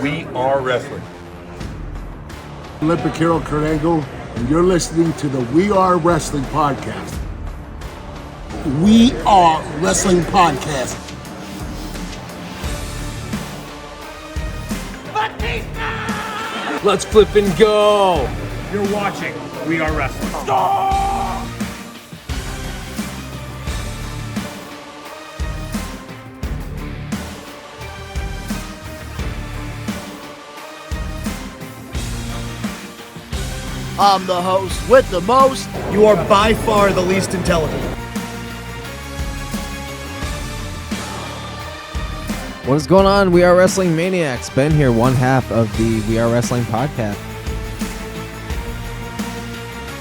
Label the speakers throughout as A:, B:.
A: We are wrestling.
B: Olympic hero Kurt Angle, and you're listening to the We Are Wrestling Podcast. We Are Wrestling Podcast.
C: Let's flip and go.
D: You're watching We Are Wrestling.
E: I'm the host with the most.
F: You are by far the least intelligent.
C: What is going on? We are Wrestling Maniacs. Ben here, one half of the We Are Wrestling podcast.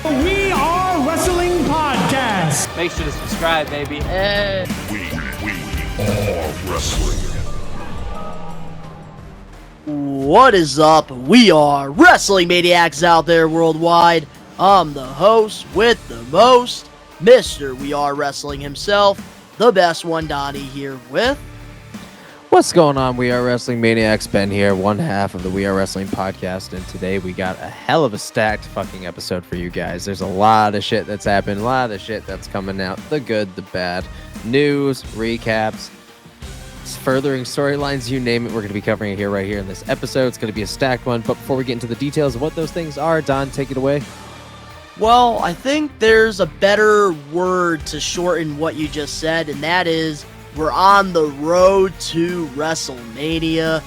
D: We Are Wrestling Podcast.
G: Make sure to subscribe, baby.
A: We are wrestling.
E: What is up? We are Wrestling Maniacs out there worldwide. I'm the host with the most, Mr. We Are Wrestling himself, the best one, Donnie, here with.
C: What's going on? We are Wrestling Maniacs. Ben here, one half of the We Are Wrestling podcast, and today we got a hell of a stacked fucking episode for you guys. There's a lot of shit that's happened, a lot of shit that's coming out, the good, the bad, news, recaps, furthering storylines, you name it. We're going to be covering it right here in this episode. It's going to be a stacked one, but before we get into the details of what those things are, Don, take it away.
E: Well, I think there's a better word to shorten what you just said, and that is we're on the road to WrestleMania.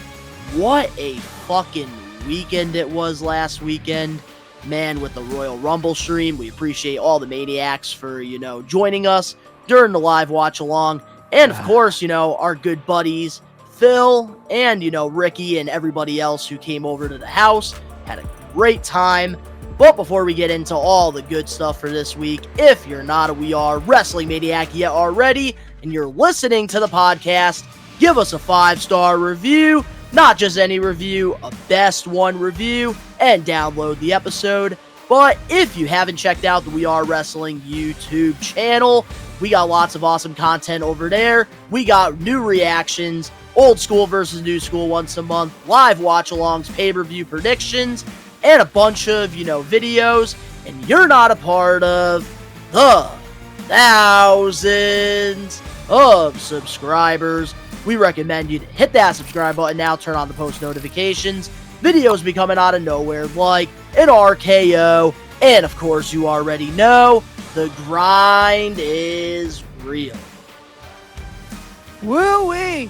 E: What a fucking weekend it was last weekend. Man, with the Royal Rumble stream, we appreciate all the Maniacs for, joining us during the live watch along. And, of course, our good buddies, Phil and, Ricky and everybody else who came over to the house. Had a great time. But before we get into all the good stuff for this week, if you're not a We Are Wrestling Maniac yet already, and you're listening to the podcast, give us a 5-star review. Not just any review, a best one review, and download the episode. But if you haven't checked out the We Are Wrestling YouTube channel, we got lots of awesome content over there. We got new reactions, old school versus new school once a month, live watch-alongs, pay-per-view predictions, and a bunch of, videos. And you're not a part of the thousands of subscribers. We recommend you to hit that subscribe button now, turn on the post notifications. Videos be coming out of nowhere like an RKO. And of course, you already know, the grind is real. Woo-wee!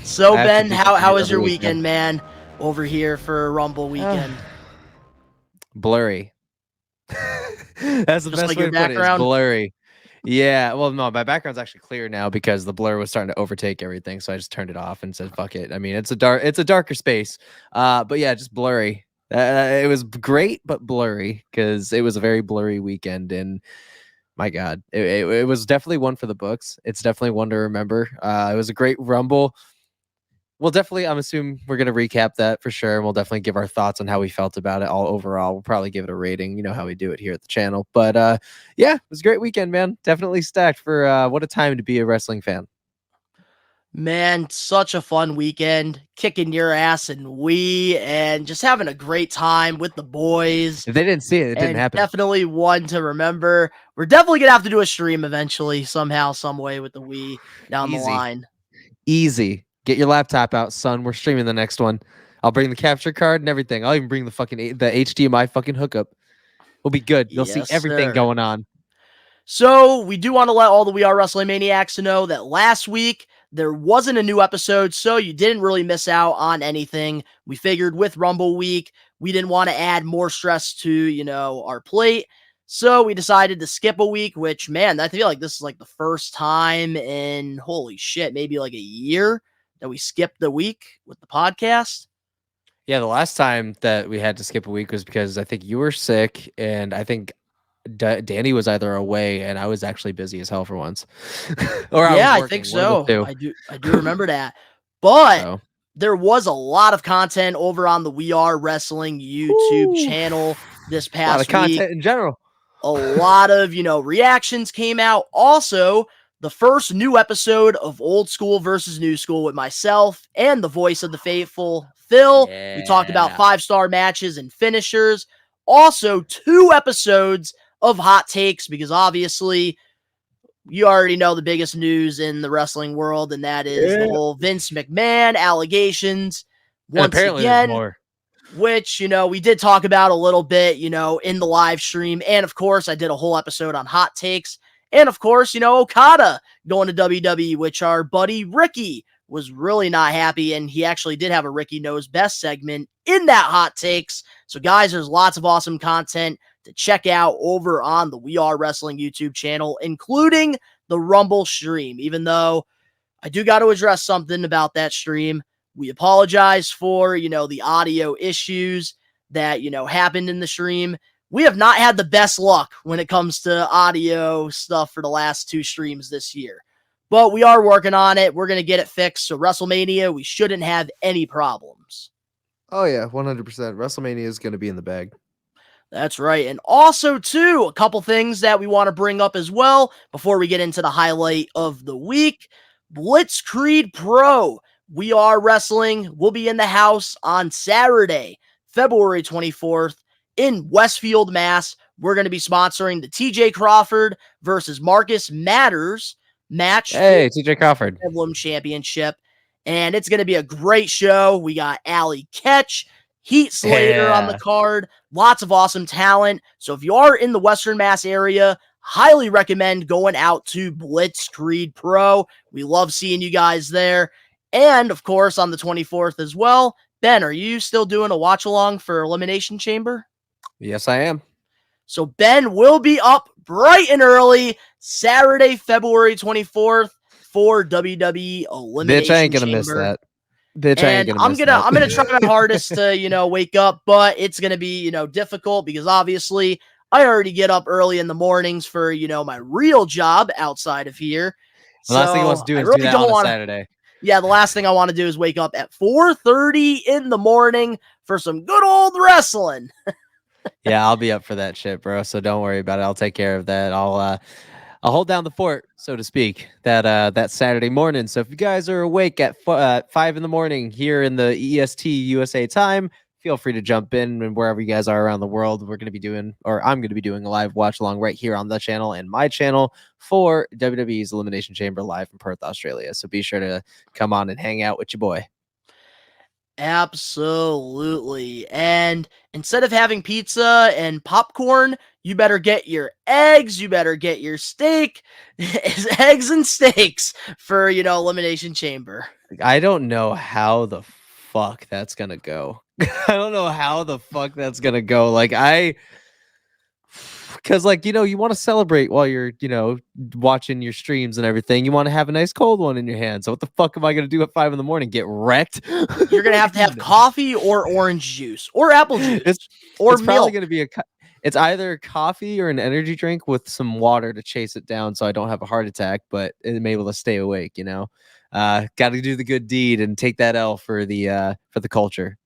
E: So, Ben, how was your weekend, man, over here for Rumble weekend?
C: Blurry. That's the
E: Just
C: best
E: like
C: way
E: your
C: to put it. It's
E: background?
C: blurry. Yeah, well, no, my background's actually clear now because the blur was starting to overtake everything, so I just turned it off and said, fuck it. I mean, it's a darker space. But yeah, just blurry. It was great, but blurry because it was a very blurry weekend, and my God, it was definitely one for the books. It's definitely one to remember. It was a great Rumble. We'll definitely, I'm assuming we're going to recap that for sure. And we'll definitely give our thoughts on how we felt about it all overall. We'll probably give it a rating. You know how we do it here at the channel. But yeah, it was a great weekend, man. Definitely stacked for what a time to be a wrestling fan.
E: Man, such a fun weekend, kicking your ass and just having a great time with the boys.
C: If they didn't see it, it didn't happen.
E: Definitely one to remember. We're definitely going to have to do a stream eventually, somehow, some way with the Wii down the line.
C: Easy. Get your laptop out, son. We're streaming the next one. I'll bring the capture card and everything. I'll even bring the HDMI fucking hookup. We'll be good. You'll see everything going on.
E: So we do want to let all the We Are Wrestling Maniacs know that last week there wasn't a new episode, so you didn't really miss out on anything. We figured with Rumble Week, we didn't want to add more stress to, our plate. So we decided to skip a week, which, man, I feel like this is like the first time in, holy shit, maybe like a year that we skipped the week with the podcast.
C: Yeah, the last time that we had to skip a week was because I think you were sick, and I think Danny was either away, and I was actually busy as hell for once. Or
E: I think so. I do remember that. But there was a lot of content over on the We Are Wrestling YouTube channel this past week.
C: A lot of content in general.
E: A lot of, reactions came out. Also, the first new episode of Old School versus New School with myself and the voice of the faithful, Phil. We talked about 5-star matches and finishers. Also, 2 episodes of hot takes because obviously you already know the biggest news in the wrestling world, and that is the whole Vince McMahon allegations. Once
C: apparently there's
E: again,
C: more.
E: which, we did talk about a little bit, in the live stream. And of course, I did a whole episode on hot takes. And of course, Okada going to WWE, which our buddy Ricky was really not happy. And he actually did have a Ricky Knows Best segment in that hot takes. So guys, there's lots of awesome content to check out over on the We Are Wrestling YouTube channel, including the Rumble stream, even though I do got to address something about that stream. We apologize for, the audio issues that, happened in the stream. We have not had the best luck when it comes to audio stuff for the last 2 streams this year. But we are working on it. We're going to get it fixed. So WrestleMania, we shouldn't have any problems.
C: Oh yeah, 100%. WrestleMania is going to be in the bag.
E: That's right. And also, too, a couple things that we want to bring up as well before we get into the highlight of the week. Blitzkrieg Pro. We Are Wrestling will be in the house on Saturday, February 24th in Westfield, Mass. We're going to be sponsoring the TJ Crawford versus Marcus Matters match.
C: Hey, TJ Crawford.
E: Emblem Championship. And it's going to be a great show. We got Allie Ketch, Heat Slater on the card. Lots of awesome talent. So if you are in the Western Mass area, highly recommend going out to Blitzkrieg Pro. We love seeing you guys there. And, of course, on the 24th as well. Ben, are you still doing a watch-along for Elimination Chamber?
C: Yes, I am.
E: So Ben will be up bright and early Saturday, February 24th for WWE Elimination Chamber.
C: Bitch, I ain't going to miss that. Bitch, I ain't gonna miss that.
E: I'm gonna try my hardest to, wake up, but it's gonna be, difficult because obviously I already get up early in the mornings for, my real job outside of here.
C: The last thing he wants to do is do that on a Saturday.
E: Yeah, the last thing I want to do is wake up at 4:30 in the morning for some good old wrestling.
C: Yeah, I'll be up for that shit, bro. So don't worry about it. I'll take care of that. I'll hold down the fort, so to speak, that Saturday morning. So if you guys are awake at 5 in the morning here in the EST USA time, feel free to jump in, and wherever you guys are around the world, I'm going to be doing a live watch along right here on the channel and my channel for WWE's Elimination Chamber live from Perth, Australia. So be sure to come on and hang out with your boy.
E: Absolutely. And instead of having pizza and popcorn, you better get your eggs, you better get your steak, eggs and steaks for, Elimination Chamber.
C: I don't know how the fuck that's going to go. I don't know how the fuck that's going to go. Because, you want to celebrate while you're, watching your streams and everything. You want to have a nice cold one in your hand. So what the fuck am I going to do at 5 in the morning? Get wrecked?
E: You're going to have coffee or orange juice or apple juice
C: it's
E: milk.
C: Probably going to be it's either coffee or an energy drink with some water to chase it down so I don't have a heart attack, but I'm able to stay awake, got to do the good deed and take that L for the culture.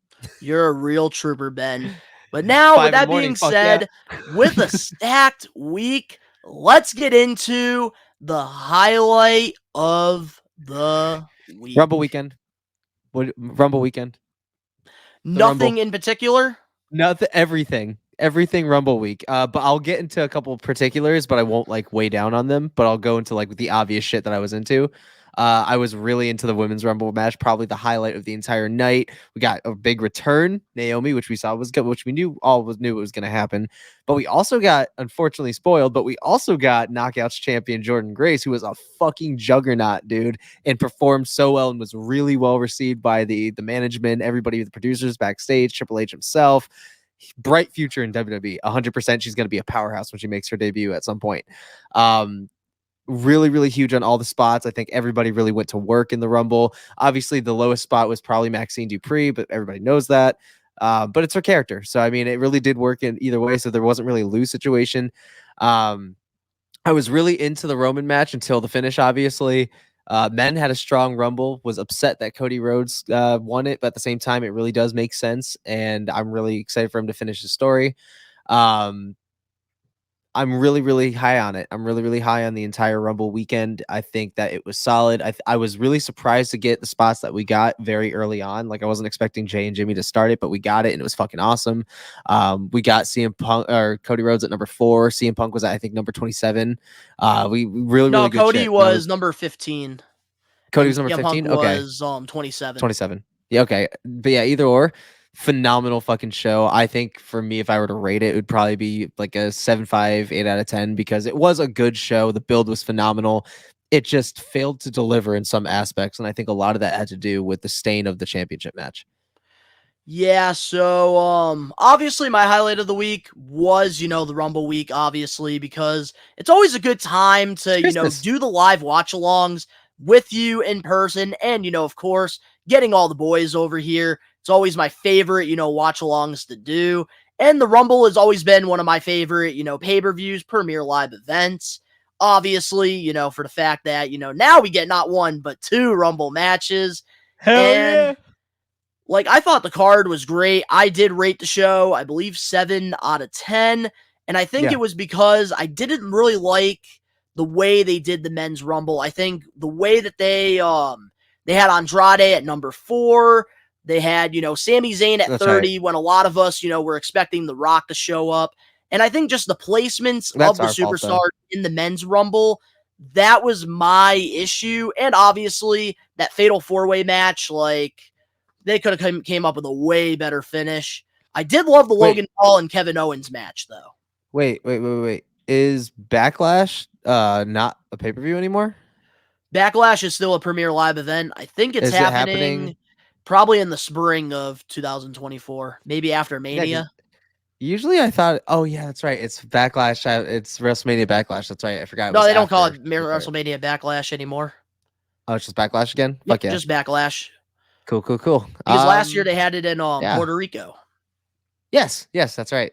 E: You're a real trooper, Ben. But now, with that being said, with a stacked week, let's get into the highlight of the week.
C: Rumble weekend. Rumble weekend.
E: Nothing in particular?
C: Nothing. Everything Rumble week. But I'll get into a couple of particulars, but I won't weigh down on them. But I'll go into the obvious shit that I was into. I was really into the women's Rumble match, probably the highlight of the entire night. We got a big return, Naomi, which we saw was good, which we knew it was going to happen. But we also got, unfortunately spoiled, but we also got Knockouts champion Jordynne Grace, who was a fucking juggernaut, dude, and performed so well and was really well received by the management, everybody, the producers backstage, Triple H himself. Bright future in WWE, 100%. She's going to be a powerhouse when she makes her debut at some point. Really, really huge on all the spots. I think everybody really went to work in the Rumble. Obviously, the lowest spot was probably Maxine Dupree, but everybody knows that. But it's her character. So, I mean, it really did work in either way. So there wasn't really a lose situation. I was really into the Roman match until the finish, obviously. Men had a strong Rumble, was upset that Cody Rhodes won it. But at the same time, it really does make sense. And I'm really excited for him to finish his story. I'm really, really high on it. I'm really, really high on the entire Rumble weekend. I think that it was solid. I was really surprised to get the spots that we got very early on. Like I wasn't expecting Jay and Jimmy to start it, but we got it and it was fucking awesome. We got CM Punk or Cody Rhodes at number 4. CM Punk was at, I think, number 27. We really,
E: No,
C: really good
E: Cody
C: shit.
E: was number 15.
C: Cody
E: and
C: was number
E: CM
C: 15.
E: Punk
C: Okay,
E: was 27.
C: 27. Yeah, okay. But yeah, either or. Phenomenal fucking show. I think for me, if I were to rate it, it would probably be like a 7.5, 8 out of 10 because it was a good show. The build was phenomenal. It just failed to deliver in some aspects. And I think a lot of that had to do with the stain of the championship match.
E: Yeah, so obviously my highlight of the week was, the Rumble week, obviously, because it's always a good time to,
C: Christmas.
E: do the live watch-alongs with you in person and, of course, getting all the boys over here. It's always my favorite, watch-alongs to do. And the Rumble has always been one of my favorite, pay-per-views, premier live events. Obviously, for the fact that, now we get not one, but 2 Rumble matches.
C: Hell
E: Like, I thought the card was great. I did rate the show, I believe 7 out of 10. And I think it was because I didn't really like the way they did the men's Rumble. I think the way that they had Andrade at number 4. They had, Sami Zayn at 30 when a lot of us, were expecting The Rock to show up. And I think just the placements of the superstars in the men's Rumble, that was my issue. And obviously, that Fatal 4-Way match, like, they could have came up with a way better finish. I did love the Logan Paul and Kevin Owens match, though.
C: Wait. Is Backlash not a pay-per-view anymore?
E: Backlash is still a premier live event. I think it's happening probably in the spring of 2024, maybe after Mania.
C: Yeah, usually I thought, oh yeah, that's right. It's Backlash. It's WrestleMania Backlash. That's right. I forgot.
E: No, they don't call it WrestleMania Backlash anymore.
C: Oh, it's just Backlash again?
E: Yep,
C: Fuck yeah.
E: just Backlash.
C: Cool.
E: Because last year they had it in Puerto Rico.
C: Yes, that's right.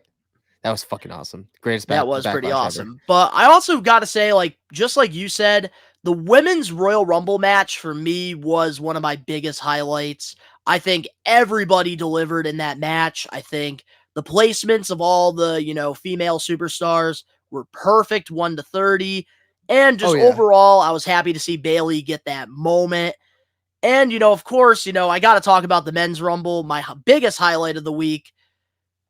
C: That was fucking awesome. Greatest
E: That was pretty awesome.
C: Ever.
E: But I also got to say, like, just like you said, the women's Royal Rumble match for me was one of my biggest highlights. I think everybody delivered in that match. I think the placements of all the, female superstars were perfect, 1 to 30. And just overall, I was happy to see Bayley get that moment. And, of course, I got to talk about the men's Rumble. My biggest highlight of the week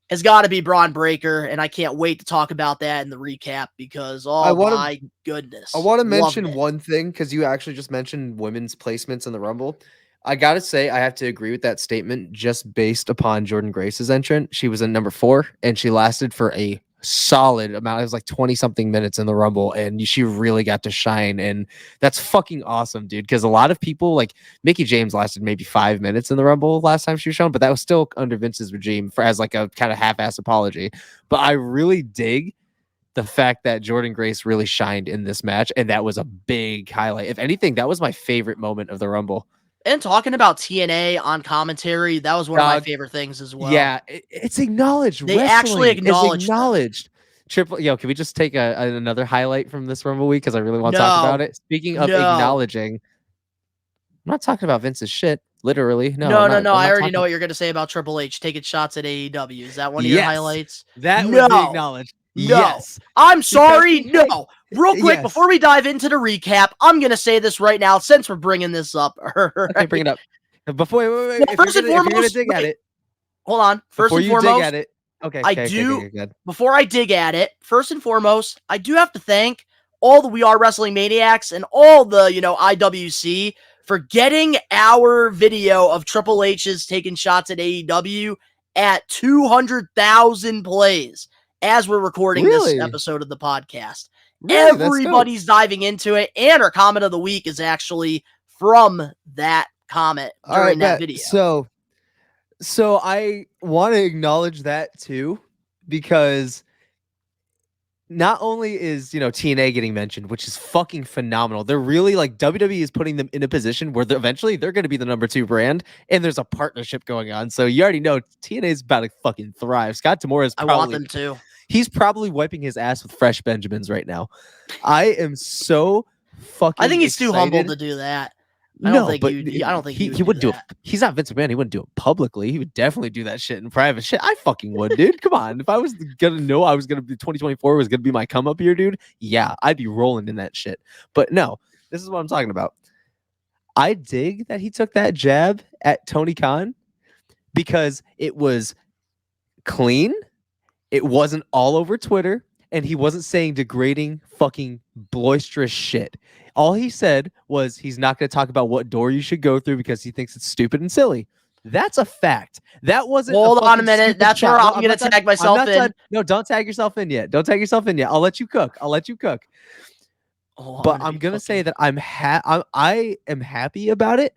E: has got to be Braun Breaker, and I can't wait to talk about that in the recap because, my goodness.
C: I want to mention one thing because you actually just mentioned women's placements in the Rumble. I got to say, I have to agree with that statement just based upon Jordan Grace's entrance. She was in number 4, and she lasted for a solid amount. It was like 20-something minutes in the Rumble, and she really got to shine, and that's fucking awesome, dude, because a lot of people, like Mickie James lasted maybe 5 minutes in the Rumble last time she was shown, but that was still under Vince's regime as like a kind of half-ass apology. But I really dig the fact that Jordan Grace really shined in this match, and that was a big highlight. If anything, that was my favorite moment of the Rumble.
E: And talking about TNA on commentary, that was one of my favorite things as well.
C: Yeah, it's acknowledged.
E: They actually acknowledged.
C: Triple, can we just take another highlight from this Rumble week because I really want to talk about it. Speaking of acknowledging, I'm not talking about Vince's shit. Literally, no.
E: I already know what you're going to say about Triple H taking shots at AEW. Is that one of your highlights?
C: That would be acknowledged.
E: No.
C: Yes.
E: I'm sorry. No. Real quick, before we dive into the recap, I'm going to say this right now since we're bringing this up.
C: Okay, bring it up. Before, wait.
E: First and foremost,
C: dig at it.
E: Hold on. First and foremost, dig at it.
C: Okay.
E: Before I dig at it, first and foremost, I do have to thank all the We Are Wrestling Maniacs and all the, IWC for getting our video of Triple H's taking shots at AEW at 200,000 plays as we're recording this episode of the podcast. Really? Everybody's diving into it, and our comment of the week is actually from that comment during that video.
C: So I want to acknowledge that too, because not only is, TNA getting mentioned, which is fucking phenomenal. They're really like WWE is putting them in a position where eventually they're going to be the number 2 brand, and there's a partnership going on. So you already know TNA is about to fucking thrive. Scott D'Amore is probably,
E: I want them to.
C: He's probably wiping his ass with fresh Benjamins right now. I am so fucking
E: I think he's
C: excited.
E: too humble to do that. I don't
C: No,
E: think
C: but
E: I don't think
C: he
E: would
C: wouldn't do it.
E: that.
C: He's not Vince McMahon. He wouldn't do it publicly. He would definitely do that shit in private. Shit, I fucking would, dude. Come on. If I was gonna know I was gonna be 2024 was gonna be my come up year, dude. Yeah, I'd be rolling in that shit. But no, this is what I'm talking about. I dig that he took that jab at Tony Khan because it was clean. It wasn't all over Twitter, and he wasn't saying degrading, fucking boisterous shit. All he said was he's not going to talk about what door you should go through because he thinks it's stupid and silly. That's a fact. That wasn't.
E: Hold on a
C: fucking
E: minute.
C: stupid
E: That's
C: chat.
E: where
C: No,
E: I'm going
C: not
E: to
C: done.
E: tag myself
C: I'm not
E: in.
C: done. No, don't tag yourself in yet. Don't tag yourself in yet. I'll let you cook. I'll let you cook.
E: Oh,
C: But I'm gonna say that I am happy about it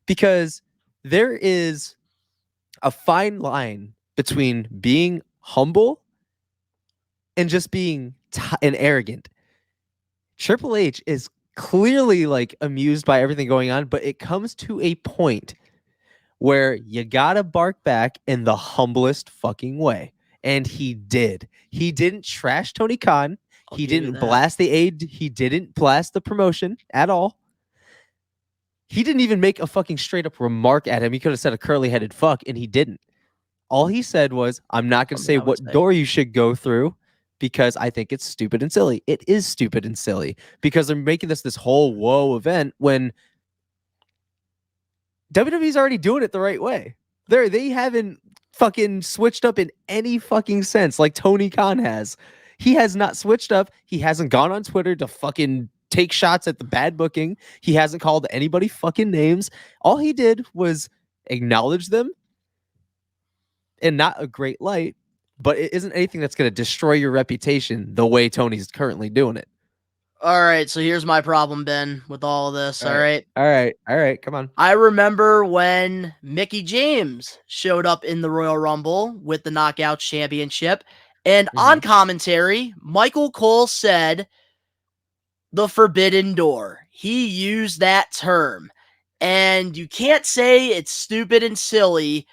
C: because there is a fine line between being humble and just being and arrogant. Triple H is clearly like amused by everything going on, but it comes to a point where you gotta bark back in the humblest fucking way. And he did. He didn't trash Tony Khan. He didn't blast the aid. He didn't blast the promotion at all. He didn't even make a fucking straight up remark at him. He could have said a curly headed fuck, and he didn't. All he said was, I'm not going to say what door you should go through because I think it's stupid and silly. It is stupid and silly because they're making this whole whoa event when WWE's already doing it the right way. They haven't fucking switched up in any fucking sense like Tony Khan has. He has not switched up. He hasn't gone on Twitter to fucking take shots at the bad booking. He hasn't called anybody fucking names. All he did was acknowledge them in not a great light, but it isn't anything that's going to destroy your reputation the way Tony's currently doing it.
E: All right, so here's my problem, Ben, with all of this. All right.
C: Come on.
E: I remember when Mickey James showed up in the Royal Rumble with the Knockouts Championship. And on commentary, Michael Cole said the forbidden door. He used that term. And you can't say it's stupid and silly.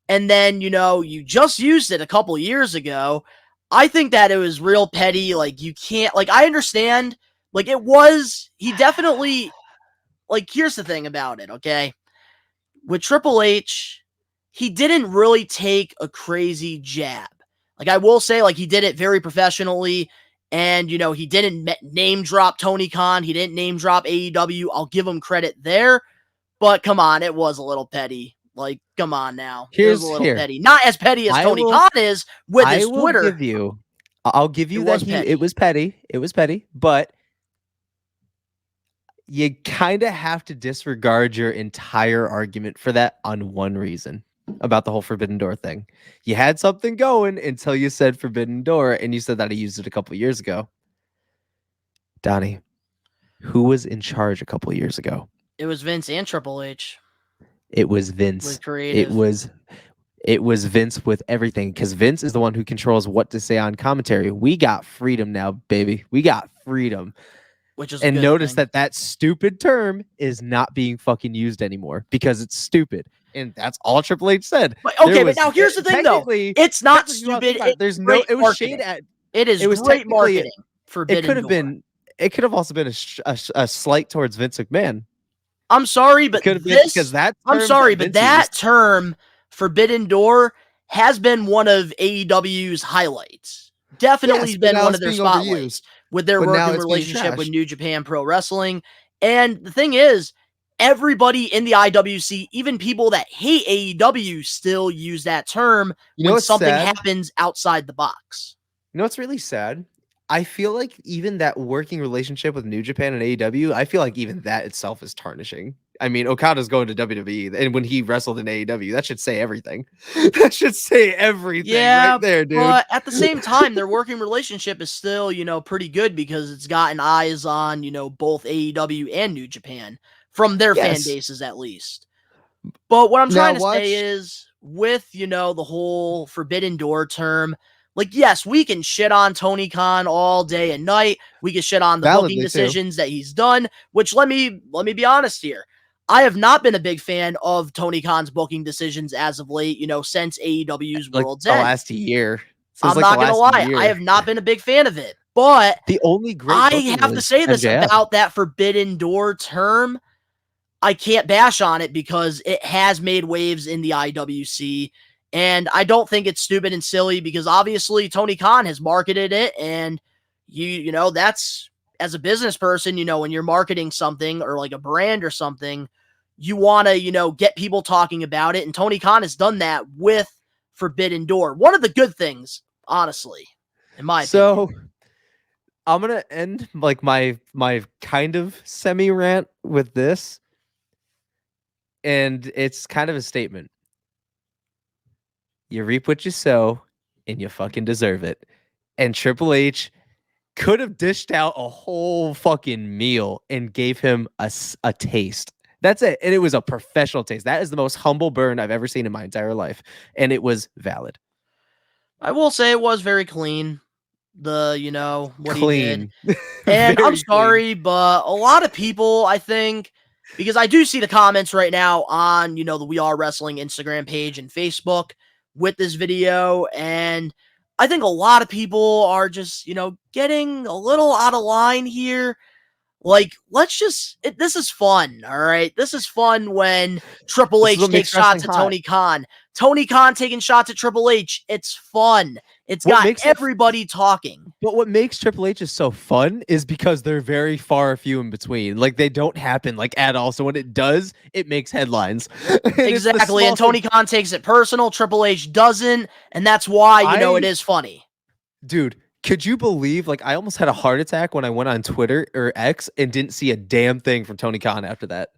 E: And then, you just used it a couple years ago. I think that it was real petty. Like, you can't, like, I understand. Like, he definitely, like, here's the thing about it, okay? With Triple H, he didn't really take a crazy jab. Like, I will say, like, he did it very professionally, and, he didn't name drop Tony Khan. He didn't name drop AEW. I'll give him credit there, but come on, it was a little petty. Like, come on now. It was a little petty. Not as petty as Tony Khan is with his Twitter.
C: I'll give you that it was petty. It was petty, but you kind of have to disregard your entire argument for that on one reason about the whole Forbidden Door thing. You had something going until you said Forbidden Door, and you said that I used it a couple years ago. Donnie, who was in charge a couple years ago?
E: It was Vince and Triple H.
C: It was Vince. It was Vince with everything because Vince is the one who controls what to say on commentary. We got freedom now, baby. We got freedom.
E: Which is
C: notice that stupid term is not being fucking used anymore because it's stupid. And that's all Triple H said.
E: But, okay, but now here's the thing, though. It's not stupid.
C: It was shade at.
E: It is great marketing.
C: It could have been. It could have also been a slight towards Vince McMahon.
E: I'm sorry, but that term, Forbidden Door, has been one of AEW's highlights. Definitely been one of their spotlights with their working relationship with New Japan Pro Wrestling. And the thing is, everybody in the IWC, even people that hate AEW, still use that term when something happens outside the box.
C: You know what's really sad? I feel like even that working relationship with New Japan and AEW, I feel like even that itself is tarnishing. I mean, Okada's going to WWE, and when he wrestled in AEW, that should say everything. That should say everything right there, dude.
E: But at the same time, their working relationship is still, pretty good because it's gotten eyes on, both AEW and New Japan from their fan bases at least. But what I'm trying to say is with, the whole Forbidden Door term, like, yes, we can shit on Tony Khan all day and night. We can shit on the booking decisions that he's done, which let me be honest here. I have not been a big fan of Tony Khan's booking decisions as of late, since AEW's World's End.
C: The last year.
E: I'm not going to lie. I have not been a big fan of it. But
C: the only great
E: I have to say this about that Forbidden Door term. I can't bash on it because it has made waves in the IWC. And I don't think it's stupid and silly because obviously Tony Khan has marketed it. And you know, that's as a business person, you know, when you're marketing something or like a brand or something, you want to, you know, get people talking about it. And Tony Khan has done that with Forbidden Door. One of the good things, honestly, in my opinion.
C: So I'm gonna end like my kind of semi rant with this, and it's kind of a statement. You reap what you sow, and you fucking deserve it. And Triple H could have dished out a whole fucking meal and gave him a taste. That's it. And it was a professional taste. That is the most humble burn I've ever seen in my entire life. And it was valid.
E: I will say it was very clean. You know, what
C: Clean.
E: he did. And I'm
C: Very
E: sorry, but a lot of people, I think, because I do see the comments right now on, you know, the We Are Wrestling Instagram page and Facebook with this video. And I think a lot of people are just, you know, getting a little out of line here. Like, let's just, this is fun, all right? This is fun when Triple
C: This is
E: H
C: what
E: takes
C: makes
E: shots
C: wrestling
E: at
C: hot.
E: Tony Khan. Tony Khan taking shots at Triple H. It's fun. It's
C: What
E: got
C: makes it-
E: everybody talking.
C: But what makes Triple H is so fun is because they're very far few in between. Like they don't happen like at all. So when it does, it makes headlines. And it's the
E: Exactly. And
C: small
E: Tony Khan takes it personal. Triple H doesn't. And that's why, you know, it is funny.
C: Dude, could you believe like I almost had a heart attack when I went on Twitter or X and didn't see a damn thing from Tony Khan after that?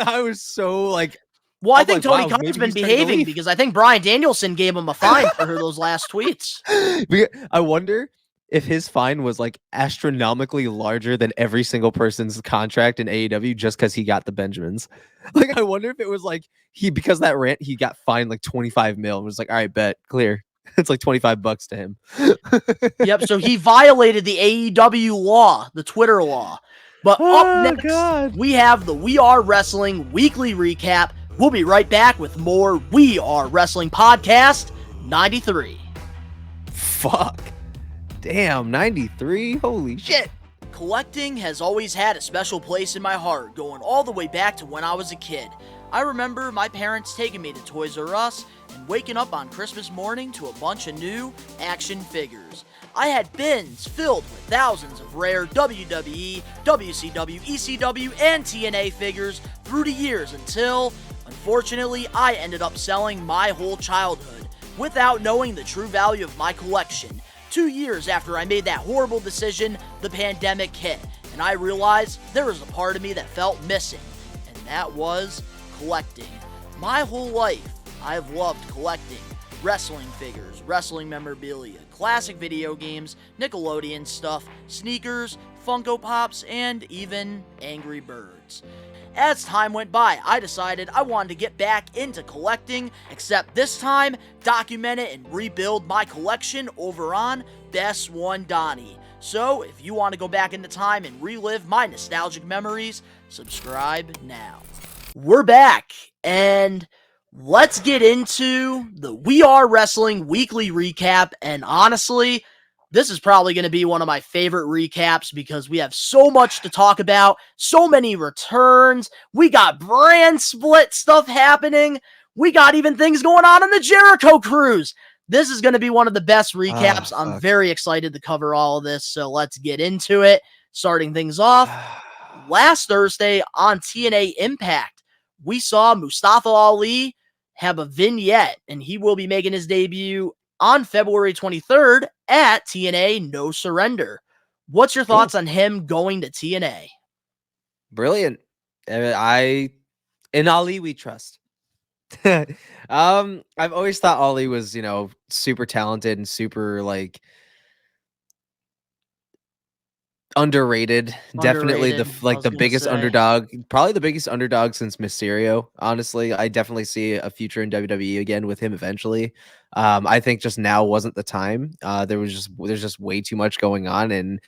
C: I was so like,
E: Well, I
C: I'm
E: think
C: like,
E: Tony
C: wow,
E: Khan's
C: maybe
E: been
C: he's turning a
E: behaving
C: leaf.
E: because I think Bryan Danielson gave him a fine for those last tweets.
C: I wonder if his fine was like astronomically larger than every single person's contract in AEW just because he got the Benjamins. Like, I wonder if it was like because that rant, he got fined like 25 mil and was like, all right, bet, clear. It's like $25 to him.
E: Yep, so he violated the AEW law, the Twitter law. But up next,
C: God.
E: we have the We Are Wrestling weekly recap. We'll be right back with more We Are Wrestling Podcast 93.
C: Fuck. Damn, 93? Holy shit.
E: Collecting has always had a special place in my heart, going all the way back to when I was a kid. I remember my parents taking me to Toys R Us and waking up on Christmas morning to a bunch of new action figures. I had bins filled with thousands of rare WWE, WCW, ECW, and TNA figures through the years until, unfortunately, I ended up selling my whole childhood without knowing the true value of my collection. 2 years after I made that horrible decision, the pandemic hit, and I realized there was a part of me that felt missing, and that was collecting. My whole life, I have loved collecting wrestling figures, wrestling memorabilia, classic video games, Nickelodeon stuff, sneakers, Funko Pops, and even Angry Birds. As time went by, I decided I wanted to get back into collecting, except this time, document it and rebuild my collection over on Best One Donnie. So, if you want to go back into time and relive my nostalgic memories, subscribe now. We're back, and let's get into the We Are Wrestling weekly recap, and honestly, this is probably going to be one of my favorite recaps because we have so much to talk about, so many returns, we got brand split stuff happening, we got even things going on the Jericho Cruise. This is going to be one of the best recaps. I'm very excited to cover all of this, so let's get into it. Starting things off, last Thursday on TNA Impact, we saw Mustafa Ali have a vignette, and he will be making his debut on February 23rd at TNA No Surrender. What's your thoughts on him going to TNA?
C: Brilliant. In Ali we trust. I've always thought Ali was, you know, super talented and super like underrated. Definitely the biggest underdog, probably the biggest underdog since Mysterio. Honestly, I definitely see a future in WWE again with him eventually. I think just now wasn't the time. There's just way too much going on, and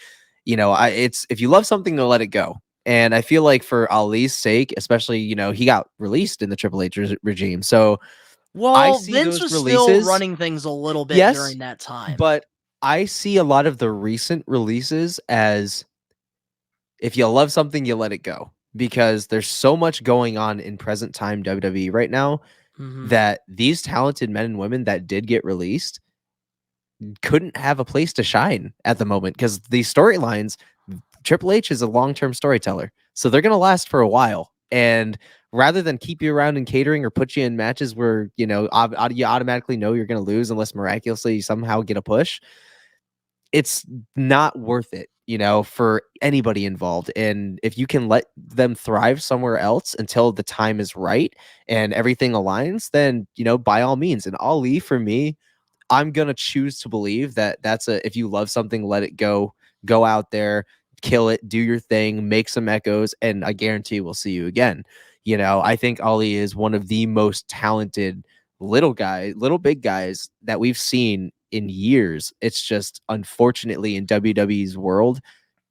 C: you know, it's if you love something, to let it go. And I feel like for Ali's sake, especially, you know, he got released in the Triple H regime, so
E: well, Vince was still running things a little bit during that time,
C: but I see a lot of the recent releases as if you love something, you let it go. because there's so much going on in present time WWE right now that these talented men and women that did get released couldn't have a place to shine at the moment because these storylines, Triple H is a long-term storyteller, so they're going to last for a while. And rather than keep you around in catering or put you in matches where, you know, you automatically know you're going to lose unless miraculously you somehow get a push, it's not worth it, you know, for anybody involved. And if you can let them thrive somewhere else until the time is right and everything aligns, then, you know, by all means. And Ali, for me, I'm gonna choose to believe that if you love something, let it go. Go out there, kill it, do your thing, make some echoes, and I guarantee we'll see you again. You know, I think Ali is one of the most talented little big guys that we've seen in years. It's just unfortunately in WWE's world,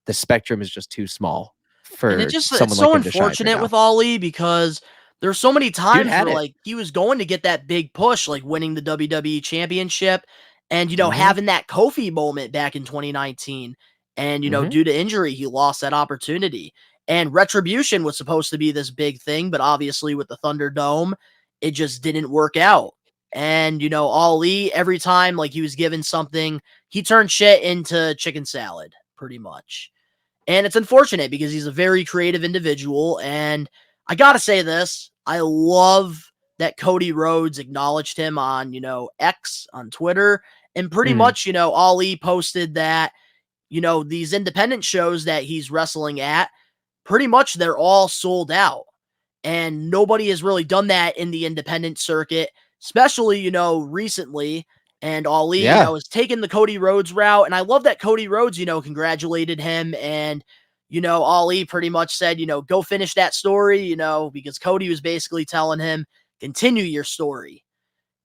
C: the spectrum is just too small
E: And
C: for
E: it's
C: someone like
E: so
C: him to shine right
E: unfortunate
C: now.
E: with Ali because there's so many
C: Dude
E: times
C: had
E: where
C: it.
E: like he was going to get that big push, like winning the WWE championship and
C: Mhm,
E: having that Kofi moment back in 2019. And
C: mhm.
E: due to injury, he lost that opportunity. And Retribution was supposed to be this big thing, but obviously with the Thunderdome, it just didn't work out. And Ali, every time like he was given something, he turned shit into chicken salad, pretty much. And it's unfortunate because he's a very creative individual. And I got to say this, I love that Cody Rhodes acknowledged him on, X on Twitter. And pretty
C: Mm.
E: much, Ali posted that, these independent shows that he's wrestling at, pretty much they're all sold out. And nobody has really done that in the independent circuit, especially, recently. And Ali,
C: Yeah.
E: has taken the Cody Rhodes route. And I love that Cody Rhodes, congratulated him. And, Ali pretty much said, go finish that story, because Cody was basically telling him, continue your story.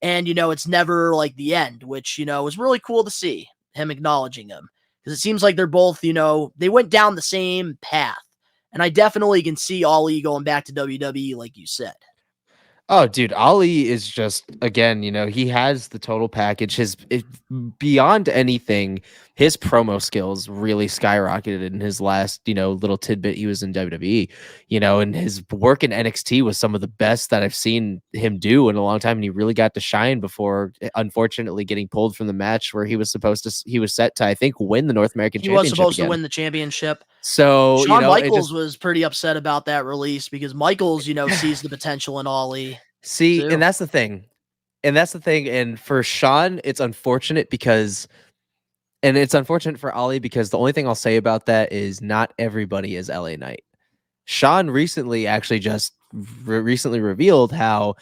E: And, it's never like the end, which, was really cool to see him acknowledging him. Because it seems like they're both, they went down the same path. And I definitely can see Ali going back to WWE, like you said.
C: Oh, dude, Ali is just again, you know, he has the total package. Beyond anything, his promo skills really skyrocketed in his last, you know, little tidbit he was in WWE. You know, and his work in NXT was some of the best that I've seen him do in a long time. And he really got to shine before, unfortunately, getting pulled from the match where he was he was set to, I think, win the North American
E: He was
C: Championship
E: supposed to
C: again.
E: win the championship.
C: So, you
E: Shawn
C: know, it
E: Michaels
C: just
E: was pretty upset about that release because Michaels, sees the potential in Ali
C: see, and
E: too.
C: that's the thing. And that's the thing. And for Sean, it's unfortunate because, and it's unfortunate for Ollie because the only thing I'll say about that is not everybody is LA Knight. Sean recently actually just recently revealed how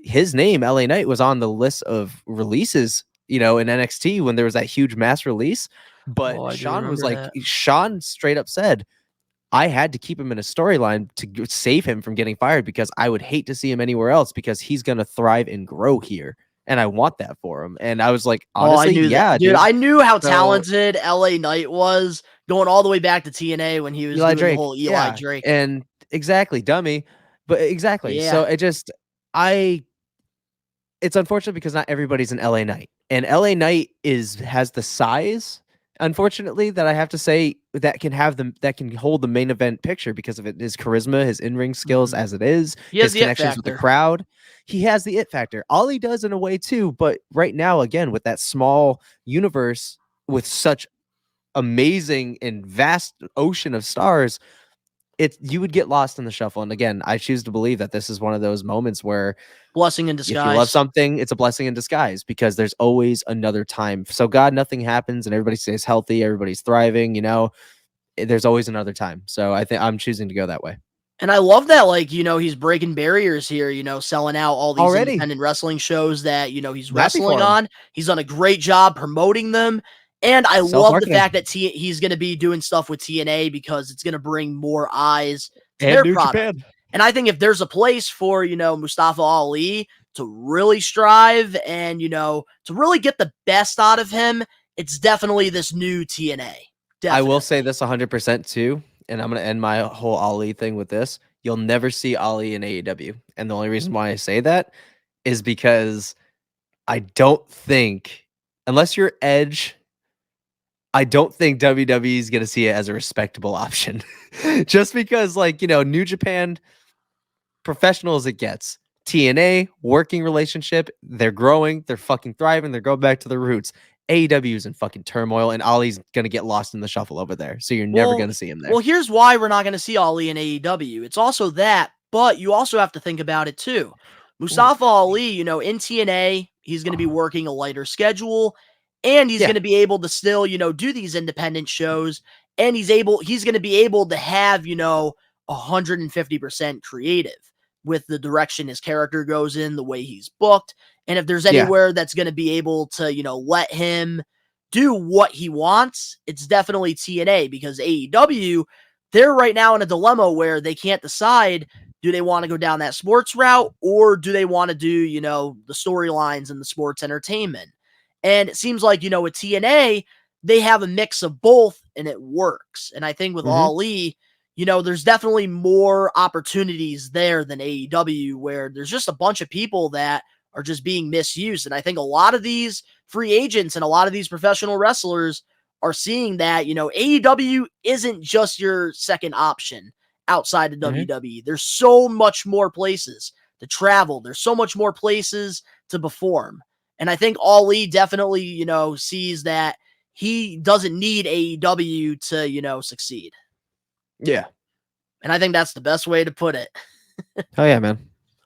C: his name, LA Knight, was on the list of releases, you know, in NXT when there was that huge mass release. But
E: Oh, I do
C: Sean was
E: remember
C: like,
E: that.
C: Sean straight up said, I had to keep him in a storyline to save him from getting fired because I would hate to see him anywhere else because he's going to thrive and grow here. And I want that for him. And I was like,
E: Oh, I
C: honestly,
E: knew that.
C: yeah,
E: Dude,
C: dude.
E: I knew how
C: So
E: talented LA Knight was going all the way back to TNA when he was
C: Eli
E: doing the
C: Drake,
E: whole Eli
C: yeah.
E: Drake.
C: And exactly, dummy. But exactly. So
E: Yeah.
C: I it's unfortunate because not everybody's an LA Knight. And LA Knight has the size, unfortunately, that I have to say that can hold the main event picture because of his charisma, his in-ring skills
E: Mhm.
C: as it is,
E: He has
C: his
E: the it
C: connections with the
E: factor.
C: crowd. He has the it factor. Ollie does in a way too, but right now, again, with that small universe with such amazing and vast ocean of stars, you would get lost in the shuffle. And again, I choose to believe that this is one of those moments where
E: Blessing in
C: if you love
E: disguise.
C: something, it's a blessing in disguise because there's always another time. So God, nothing happens and everybody stays healthy, everybody's thriving, you know, there's always another time. So I think I'm choosing to go that way.
E: And I love that, like, he's breaking barriers here, selling out all these
C: Already.
E: independent wrestling shows that, he's
C: I'm happy
E: wrestling
C: for him.
E: on. He's done a great job promoting them. And I love the
C: Self-marketing.
E: fact that he's going to be doing stuff with TNA because it's going to bring more eyes to
C: And
E: their
C: New
E: product.
C: Japan.
E: And I think if there's a place for, Mustafa Ali to really strive and, to really get the best out of him, it's definitely this new TNA.
C: I will say
E: Definitely.
C: this 100% too, and I'm going to end my whole Ali thing with this. You'll never see Ali in AEW. And the only reason why I say that is because I don't think, unless you're Edge, I don't think WWE is going to see it as a respectable option. Just because, like, New Japan, professional as it gets. TNA, working relationship, they're growing, they're fucking thriving, they're going back to their roots. AEW is in fucking turmoil, and Ali's going to get lost in the shuffle over there. So you're never going to see him there.
E: Well, here's why we're not going to see Ali in AEW. It's also that, but you also have to think about it too. Mustafa Ali, in TNA, he's going to be working a lighter schedule, and he's going to be able to still, do these independent shows, and he's going to be able to have, 150% creative with the direction his character goes in, the way he's booked. And if there's anywhere that's going to be able to, let him do what he wants, it's definitely TNA, because AEW, they're right now in a dilemma where they can't decide, do they want to go down that sports route, or do they want to do, the storylines and the sports entertainment? And it seems like, with TNA, they have a mix of both and it works. And I think with Ali, there's definitely more opportunities there than AEW, where there's just a bunch of people that are just being misused. And I think a lot of these free agents and a lot of these professional wrestlers are seeing that, AEW isn't just your second option outside of WWE. There's so much more places to travel. There's so much more places to perform. And I think Ali definitely, sees that he doesn't need AEW to, succeed.
C: Yeah.
E: And I think that's the best way to put it.
C: Oh, yeah, man.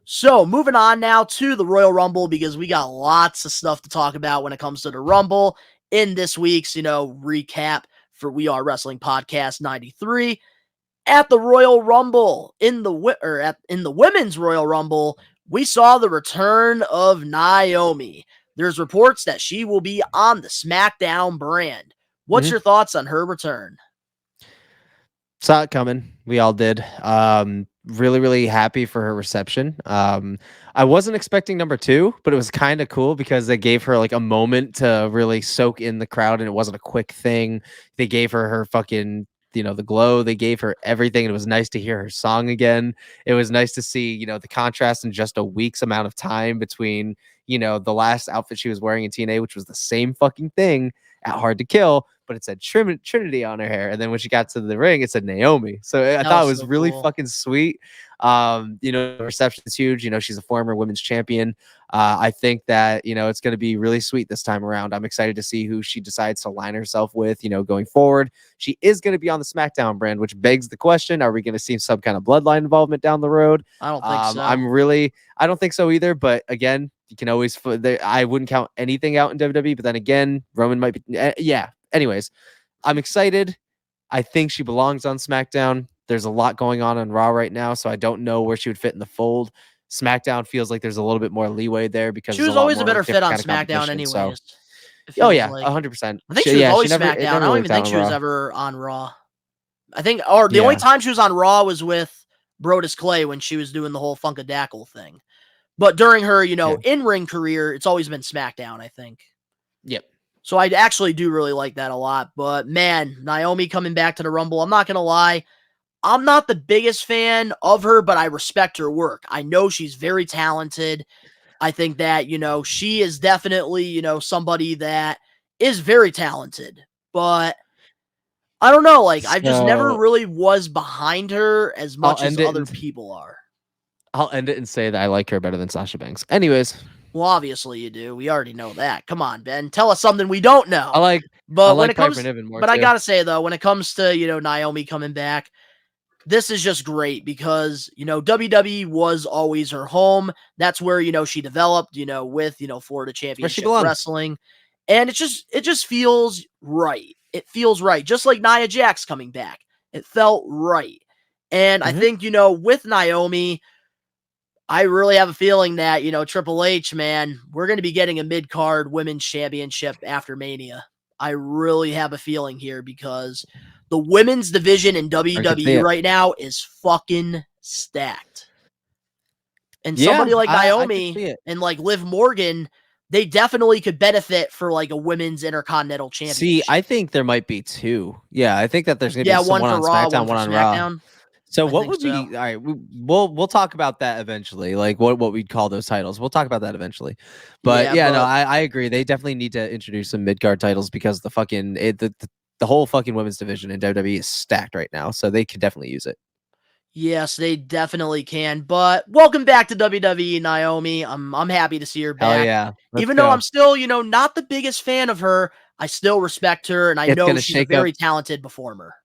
E: So moving on now to the Royal Rumble, because we got lots of stuff to talk about when it comes to the Rumble in this week's, recap for We Are Wrestling Podcast 93. At the Royal Rumble, in the Women's Royal Rumble, we saw the return of Naomi. There's reports that she will be on the SmackDown brand. What's your thoughts on her return?
C: Saw it coming. We all did. Really, really happy for her reception. I wasn't expecting number 2, but it was kind of cool because they gave her like a moment to really soak in the crowd, and it wasn't a quick thing. They gave her fucking, the glow. They gave her everything. It was nice to hear her song again. It was nice to see, the contrast in just a week's amount of time between, the last outfit she was wearing in TNA, which was the same fucking thing at Hard to Kill, but it said Trinity on her hair. And then when she got to the ring, it said Naomi. So I thought it was really fucking sweet. The reception's huge. She's a former women's champion. I think that, it's going to be really sweet this time around. I'm excited to see who she decides to line herself with, going forward. She is going to be on the SmackDown brand, which begs the question, are we going to see some kind of bloodline involvement down the road?
E: I don't think so.
C: I don't think so either, but again, you can always, I wouldn't count anything out in WWE, but then again, Roman might be, Anyways, I'm excited. I think she belongs on SmackDown. There's a lot going on Raw right now, so I don't know where she would fit in the fold. SmackDown feels like there's a little bit more leeway there because
E: she was always a better fit on SmackDown anyways.
C: So.
E: Oh
C: yeah, 100%.
E: I think she was always SmackDown. I don't even think she was ever on Raw. I think, or the only time she was on Raw was with Brodus Clay when she was doing the whole Funkadactyl thing. But during her, in-ring career, it's always been SmackDown, I think.
C: Yep.
E: So I actually do really like that a lot. But man, Naomi coming back to the Rumble, I'm not going to lie. I'm not the biggest fan of her, but I respect her work. I know she's very talented. I think that, she is definitely, somebody that is very talented. But I don't know. Like, I just never really was behind her as much as other people are.
C: I'll end it and say that I like her better than Sasha Banks. Anyways.
E: Well, obviously you do. We already know that. Come on, Ben. Tell us something we don't know.
C: I like
E: Piper Niven more, but I gotta say though, when it comes to Naomi coming back, this is just great because WWE was always her home. That's where she developed with Florida Championship Wrestling, and it just feels right. It feels right, just like Nia Jax coming back. It felt right, and I think with Naomi, I really have a feeling that, Triple H, man, we're going to be getting a mid-card women's championship after Mania. I really have a feeling here because the women's division in WWE right now is fucking stacked. And somebody like Naomi and like Liv Morgan, they definitely could benefit for like a women's Intercontinental Championship.
C: See, I think there might be 2. Yeah, I think that there's going to be one on
E: Raw,
C: SmackDown, one on
E: SmackDown.
C: Raw. So what would be all right? We'll talk about that eventually. Like what we'd call those titles. We'll talk about that eventually. But I agree. They definitely need to introduce some mid card titles because the the whole fucking women's division in WWE is stacked right now, so they could definitely use it.
E: Yes, they definitely can. But welcome back to WWE, Naomi. I'm happy to see her
C: Hell
E: back.
C: yeah. Let's
E: Even though
C: go.
E: I'm still, not the biggest fan of her, I still respect her, and I
C: It's
E: know
C: gonna
E: she's a
C: shake
E: very
C: up.
E: talented performer.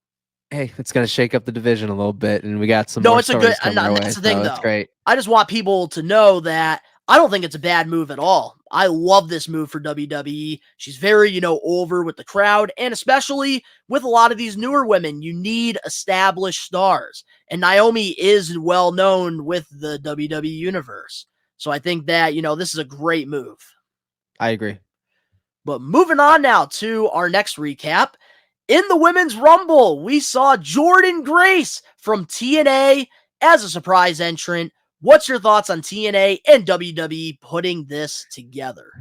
C: Hey, it's gonna shake up the division a little bit, and we got some
E: No,
C: more
E: it's a good,
C: stories
E: and
C: coming our way.
E: that's the thing,
C: So it's
E: though.
C: great.
E: I just want people to know that I don't think it's a bad move at all. I love this move for WWE. She's very, over with the crowd, and especially with a lot of these newer women, you need established stars. And Naomi is well known with the WWE universe. So I think that, this is a great move.
C: I agree.
E: But moving on now to our next recap. In the Women's Rumble, we saw Jordynne Grace from TNA as a surprise entrant. What's your thoughts on TNA and WWE putting this together?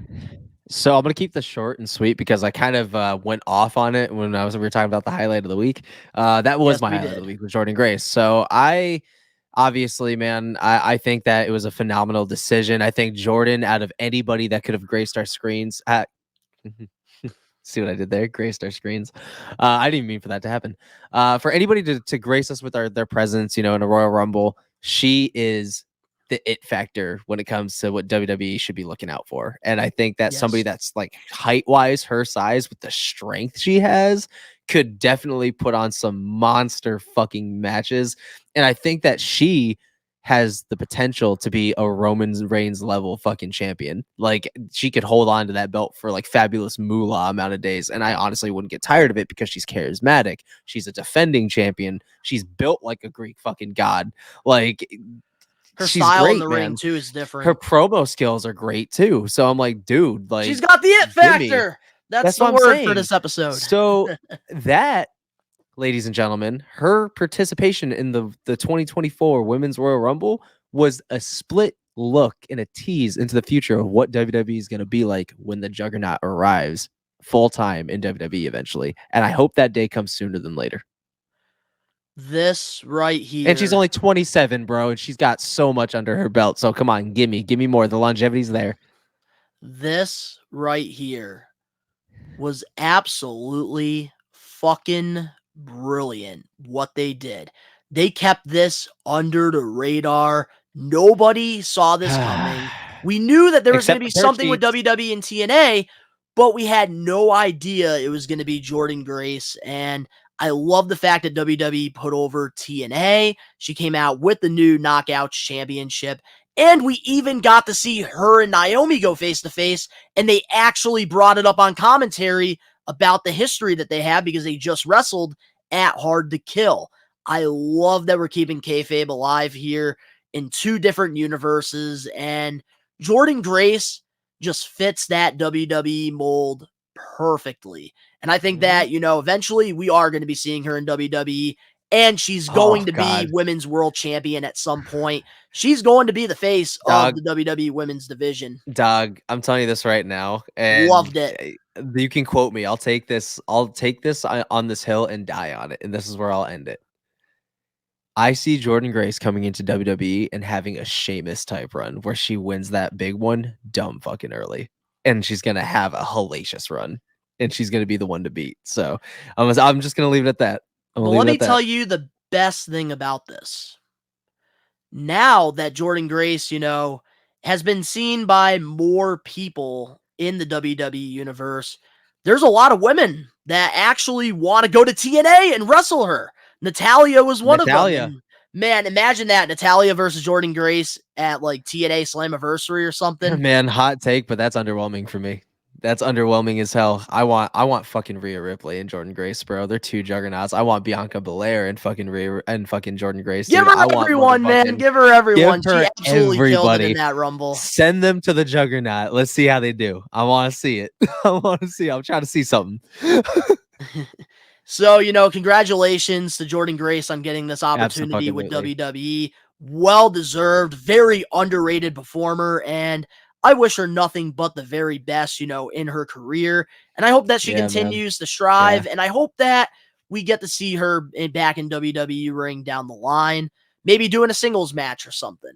C: So I'm gonna keep this short and sweet because I kind of went off on it when we were talking about the highlight of the week. That was
E: Yes,
C: my
E: we
C: highlight of
E: did.
C: the week with Jordynne Grace. So obviously, man, I think that it was a phenomenal decision. I think Jordan, out of anybody that could have graced our screens, see what I did there? Graced our screens. I didn't mean for that to happen. For anybody to grace us with their presence, in a Royal Rumble, she is the it factor when it comes to what WWE should be looking out for. And I think that somebody
E: Yes.
C: that's like height wise, her size, with the strength she has, could definitely put on some monster fucking matches. And I think that she has the potential to be a Roman Reigns level fucking champion. Like, she could hold on to that belt for like fabulous moolah amount of days. And I honestly wouldn't get tired of it because she's charismatic. She's a defending champion. She's built like a Greek fucking god. Like,
E: Her
C: she's
E: style in
C: great,
E: the
C: man.
E: ring, too, is different.
C: Her promo skills are great too. So I'm like, dude, like,
E: She's got the it
C: gimme.
E: factor. That's
C: That's
E: the
C: what I'm
E: word for
C: saying.
E: this episode.
C: So that, ladies and gentlemen, her participation in the 2024 Women's Royal Rumble was a split look and a tease into the future of what WWE is going to be like when the Juggernaut arrives full time in WWE eventually. And I hope that day comes sooner than later.
E: This right here.
C: And she's only 27, bro, and she's got so much under her belt. So come on, give me more. The longevity's there.
E: This right here was absolutely fucking brilliant what they did. They kept this under the radar. Nobody saw this coming. We knew that there was going to be
C: Except for
E: something with
C: dirt
E: WWE and TNA, but we had no idea it was going to be Jordynne Grace. And I love the fact that WWE put over TNA. She came out with the new Knockouts Championship. And we even got to see her and Naomi go face to face. And they actually brought it up on commentary about the history that they have because they just wrestled at Hard to Kill. I love that we're keeping kayfabe alive here in two different universes. And Jordynne Grace just fits that WWE mold perfectly. And I think that, eventually we are going to be seeing her in WWE. And she's going to be women's world champion at some point. She's going to be the face of the WWE women's division.
C: Dog, I'm telling you this right now. And
E: Loved it.
C: You can quote me. I'll take this on this hill and die on it. And this is where I'll end it. I see Jordynne Grace coming into WWE and having a Sheamus type run where she wins that big one dumb fucking early. And she's going to have a hellacious run. And she's going to be the one to beat. So I'm just going to leave it at that.
E: But let me tell you the best thing about this. Now that Jordynne Grace, has been seen by more people in the WWE universe, there's a lot of women that actually want to go to TNA and wrestle her. Natalya was one of them. And man, imagine that, Natalya versus Jordynne Grace at like TNA Slammiversary or something.
C: Man, hot take, but that's underwhelming for me. That's underwhelming as hell. I want fucking Rhea Ripley and Jordynne Grace, bro. They're two juggernauts. I want Bianca Belair and fucking Jordynne Grace.
E: Give her everyone, man. Give her everyone. She absolutely killed it in that Rumble.
C: Send them to the Juggernaut. Let's see how they do. I want to see it. I'm trying to see something.
E: So, congratulations to Jordynne Grace on getting this opportunity with WWE. Well-deserved, very underrated performer, and I wish her nothing but the very best, in her career. And I hope that she continues to strive. And I hope that we get to see her back in WWE ring down the line, maybe doing a singles match or something.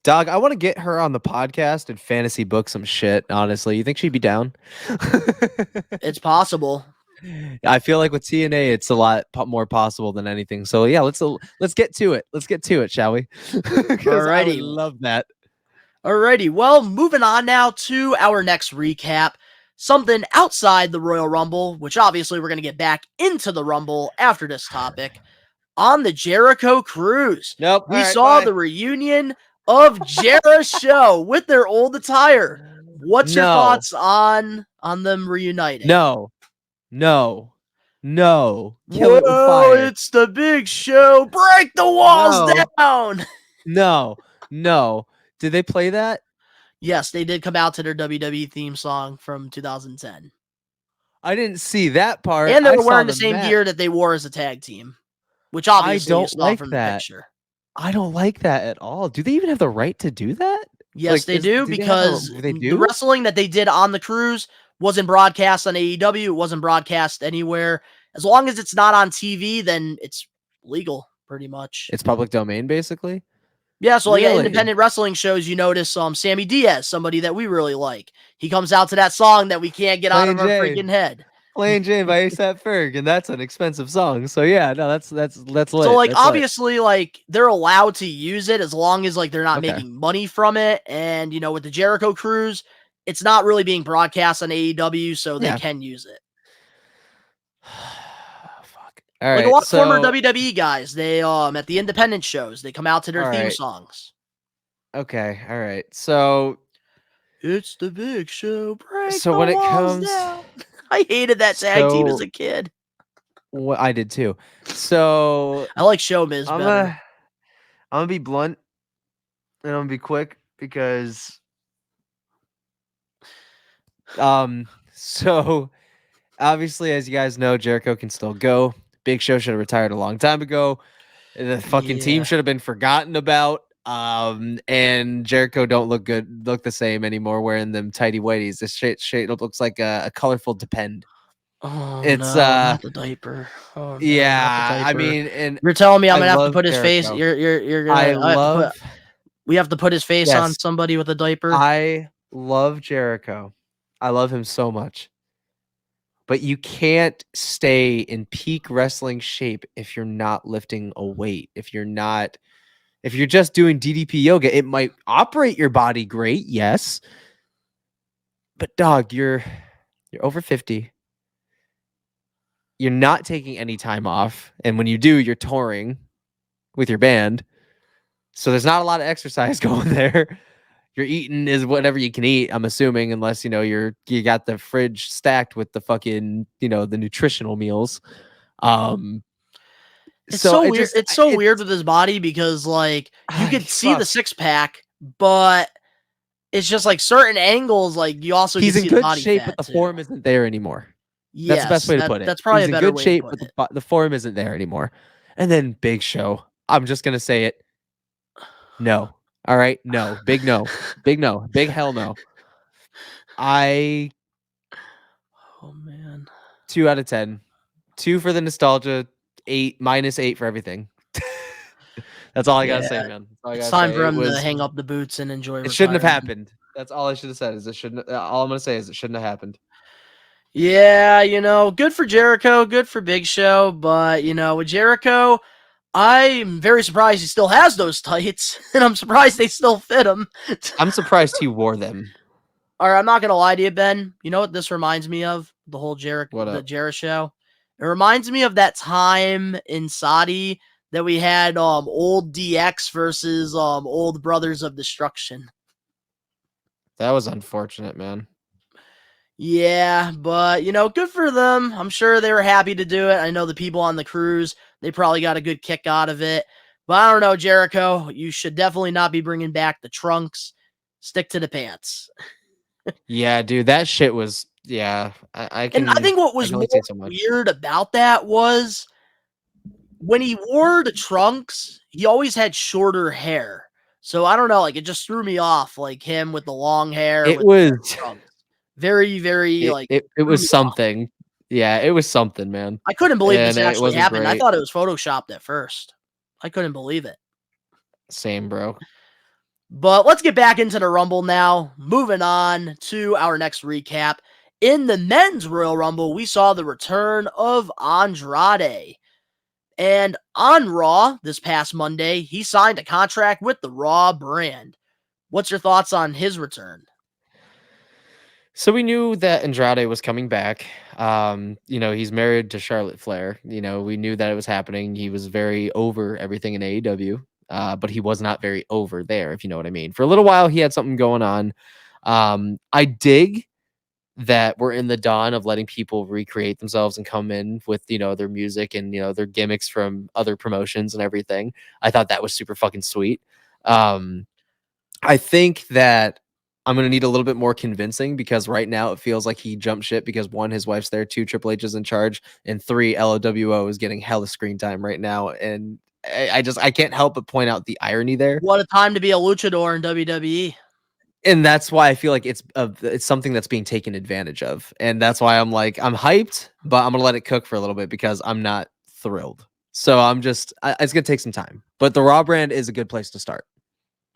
C: Dog, I want to get her on the podcast and fantasy book some shit, honestly. You think she'd be down?
E: It's possible.
C: I feel like with TNA, it's a lot more possible than anything. So yeah, let's get to it. Let's get to it, shall we? Because I would
E: Alrighty.
C: love that.
E: Alrighty, well, moving on now to our next recap. Something outside the Royal Rumble, which obviously we're going to get back into the Rumble after this topic. On the Jericho Cruise,
C: Nope.
E: we
C: All right,
E: saw
C: bye.
E: the reunion of Jericho with their old attire. What's your thoughts on them reuniting?
C: No. Kill it with
E: Whoa,
C: fire.
E: it's the big show. Break the walls down.
C: No. Did they play that?
E: Yes, they did come out to their WWE theme song from 2010.
C: I didn't see that part.
E: And they
C: I
E: were
C: saw
E: wearing the same gear that they wore as a tag team, which obviously you
C: don't
E: saw
C: like
E: from
C: that.
E: the picture.
C: I don't like that at all. Do they even have the right to do that?
E: Yes,
C: Like,
E: they do, because
C: they
E: the
C: do?
E: wrestling that they did on the cruise wasn't broadcast on AEW. It wasn't broadcast anywhere. As long as it's not on TV, then it's legal, pretty much.
C: It's public domain, basically.
E: Yeah, so like at
C: Really?
E: independent wrestling shows, you notice Sammy Diaz, somebody that we really like. He comes out to that song that we can't get out of our
C: Plain Jane.
E: freaking head.
C: Plain Jane by ASAP Ferg, and that's an expensive song. So yeah, no, that's lit.
E: So like
C: That's lit.
E: obviously like they're allowed to use it as long as like they're not
C: Okay.
E: making money from it. And you know, with the Jericho Cruise, it's not really being broadcast on AEW, so they can use it.
C: Fuck. All right.
E: Like a lot of former WWE guys, they at the independent shows, they come out to their
C: All
E: theme
C: right.
E: songs.
C: Okay. All right. So
E: It's the big show. Break
C: So
E: the
C: when it
E: walls
C: comes-
E: down. I hated that tag team as
C: So-
E: a kid.
C: what I did too. So
E: I like Show Miz
C: I'm
E: better.
C: gonna be blunt and I'm gonna be quick because so obviously, as you guys know, Jericho can still go. Big Show should have retired a long time ago. The fucking team
E: Yeah.
C: should have been forgotten about. And Jericho don't look the same anymore wearing them tighty whities. This shit looks like a colorful Depend.
E: Oh,
C: It's,
E: no, not the diaper. Oh, no, not the
C: Yeah, I
E: diaper.
C: mean, and
E: You're telling me I'm
C: I
E: gonna have to
C: love
E: put his face.
C: Jericho.
E: You're gonna. We have to put his face on
C: Yes.
E: somebody with a diaper.
C: I love Jericho. I love him so much. But you can't stay in peak wrestling shape if you're not lifting a weight. If you're just doing DDP yoga, it might operate your body great, yes. But dog, you're over 50. You're not taking any time off. And when you do, you're touring with your band. So there's not a lot of exercise going there. Your eating is whatever you can eat, I'm assuming, unless you got the fridge stacked with the fucking, the nutritional meals.
E: It's so weird. It's so weird with his body because like you could see the six pack, but it's just like certain angles. Like you also
C: he's
E: can
C: in
E: see the
C: good
E: body
C: shape,
E: fat
C: but the
E: too.
C: form isn't there anymore.
E: Yes,
C: That's the best way to put it.
E: That's probably
C: he's
E: a better
C: in good
E: way
C: shape,
E: to put
C: but
E: it.
C: the form isn't there anymore. And then Big Show. I'm just gonna say it. No. All right. No. Big no. Big no. Big hell no.
E: Oh man.
C: 2 out of 10. 2 for the nostalgia. 8 -8 for everything. That's all I gotta say, man. That's all I
E: It's
C: gotta
E: time
C: say.
E: for him to hang up the boots and enjoy.
C: It shouldn't have
E: retirement.
C: happened. That's all I should have said. All I'm gonna say is it shouldn't have happened.
E: Yeah, good for Jericho, good for Big Show, but with Jericho, I'm very surprised he still has those tights, and I'm surprised they still fit him.
C: I'm surprised he wore them.
E: All right, I'm not gonna lie to you, Ben. You know what this reminds me of? The whole
C: What
E: the
C: up?
E: Jericho show. It reminds me of that time in Saudi that we had old DX versus old Brothers of Destruction.
C: That was unfortunate, man.
E: Yeah, but good for them. I'm sure they were happy to do it. I know the people on the cruise, they probably got a good kick out of it. But I don't know, Jericho, you should definitely not be bringing back the trunks. Stick to the pants.
C: Yeah, dude, that shit was. Yeah, I can.
E: And I think what was
C: can
E: more
C: only say so much.
E: weird about that was when he wore the trunks, he always had shorter hair. So I don't know, like it just threw me off, like him with the long hair.
C: It
E: with
C: was.
E: the trunks. Very, very like
C: It
E: threw
C: was
E: me off.
C: something. Yeah, it was something, man.
E: I couldn't believe this
C: And it
E: actually
C: wasn't
E: happened. I
C: great.
E: thought it was photoshopped at first. I couldn't believe it.
C: Same, bro.
E: But let's get back into the Rumble now. Moving on to our next recap. In the men's Royal Rumble, we saw the return of Andrade. And on Raw this past Monday, he signed a contract with the Raw brand. What's your thoughts on his return?
C: So we knew that Andrade was coming back. He's married to Charlotte Flair. We knew that it was happening. He was very over everything in AEW, but he was not very over there, if you know what I mean. For a little while, he had something going on. I dig that we're in the dawn of letting people recreate themselves and come in with, their music and, their gimmicks from other promotions and everything. I thought that was super fucking sweet. I think that I'm going to need a little bit more convincing because right now it feels like he jumped ship because one, his wife's there, two, Triple H is in charge, and three, LOWO is getting hella screen time right now. And I can't help but point out the irony there.
E: What a time to be a luchador in WWE.
C: And that's why I feel like it's something that's being taken advantage of. And that's why I'm hyped, but I'm going to let it cook for a little bit because I'm not thrilled. So it's going to take some time, but the Raw brand is a good place to start.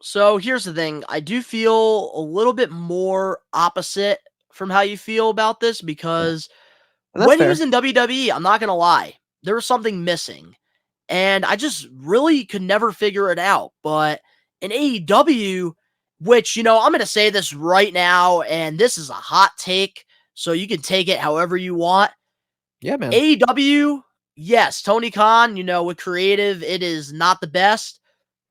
E: So here's the thing. I do feel a little bit more opposite from how you feel about this because when he was in WWE, I'm not going to lie, there was something missing. And I just really could never figure it out. But in AEW, which, I'm going to say this right now, and this is a hot take, so you can take it however you want.
C: Yeah, man.
E: AEW, yes, Tony Khan, with creative, it is not the best,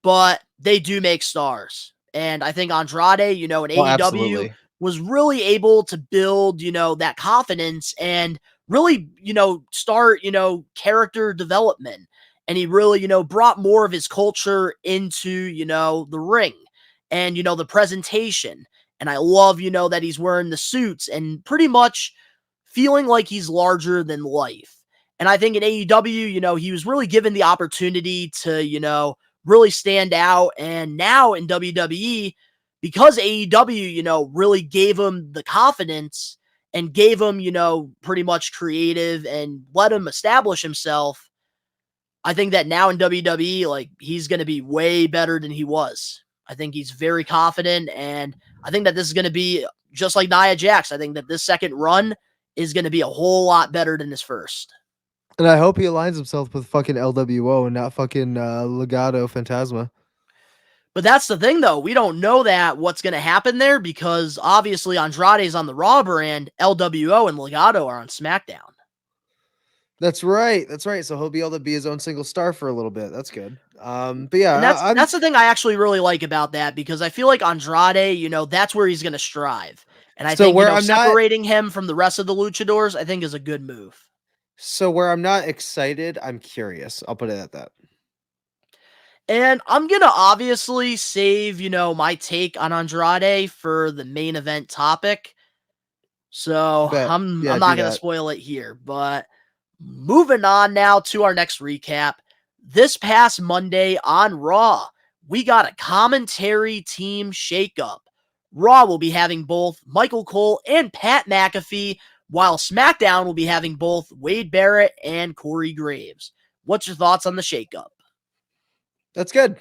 E: but they do make stars. And I think Andrade, in AEW
C: absolutely.
E: was really able to build, that confidence and really, start, character development. And he really, brought more of his culture into, the ring and, the presentation. And I love, that he's wearing the suits and pretty much feeling like he's larger than life. And I think in AEW, he was really given the opportunity to, really stand out. And now in WWE, because AEW, really gave him the confidence and gave him, pretty much creative and let him establish himself, I think that now in WWE, he's going to be way better than he was. I think he's very confident, and I think that this is going to be just like Nia Jax. I think that this second run is going to be a whole lot better than this first.
C: And I hope he aligns himself with fucking LWO and not fucking Legado Fantasma.
E: But that's the thing, though. We don't know that what's going to happen there because obviously Andrade's on the Raw brand, LWO and Legado are on SmackDown.
C: That's right. So he'll be able to be his own single star for a little bit. That's good. But yeah,
E: and that's the thing I actually really like about that because I feel like Andrade, that's where he's going to strive. And I think separating him from the rest of the luchadors, I think is a good move.
C: So where I'm not excited, I'm curious. I'll put it at that.
E: And I'm going to obviously save, my take on Andrade for the main event topic. So I'm not going to spoil it here, but moving on now to our next recap. This past Monday on Raw, we got a commentary team shakeup. Raw will be having both Michael Cole and Pat McAfee, while SmackDown will be having both Wade Barrett and Corey Graves. What's your thoughts on the shakeup?
C: That's good.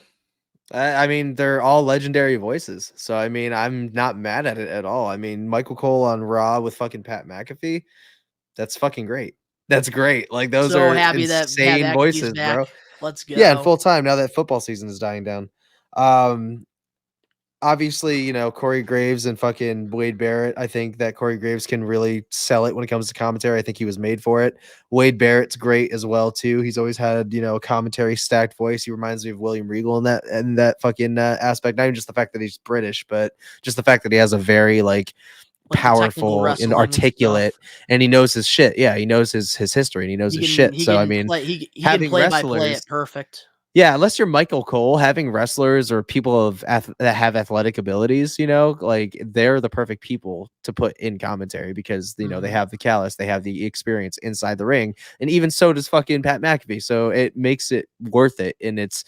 C: I mean, they're all legendary voices. So, I mean, I'm not mad at it at all. I mean, Michael Cole on Raw with fucking Pat McAfee, that's fucking great. That's great. Those are
E: happy
C: insane
E: that
C: voices,
E: back.
C: bro.
E: Let's go.
C: Yeah, in full time now that football season is dying down. Obviously, Corey Graves and fucking Wade Barrett. I think that Corey Graves can really sell it when it comes to commentary. I think he was made for it. Wade Barrett's great as well too. He's always had, a commentary stacked voice. He reminds me of William Regal in that fucking aspect. Not even just the fact that he's British, but just the fact that he has a very powerful and articulate, and he knows his shit. Yeah, he knows his history and he knows his shit. So I mean,
E: he can play by play it perfect.
C: Yeah, unless you're Michael Cole, having wrestlers or people that have athletic abilities, they're the perfect people to put in commentary because they have the callus, they have the experience inside the ring, and even so does fucking Pat McAfee. So it makes it worth it, and it's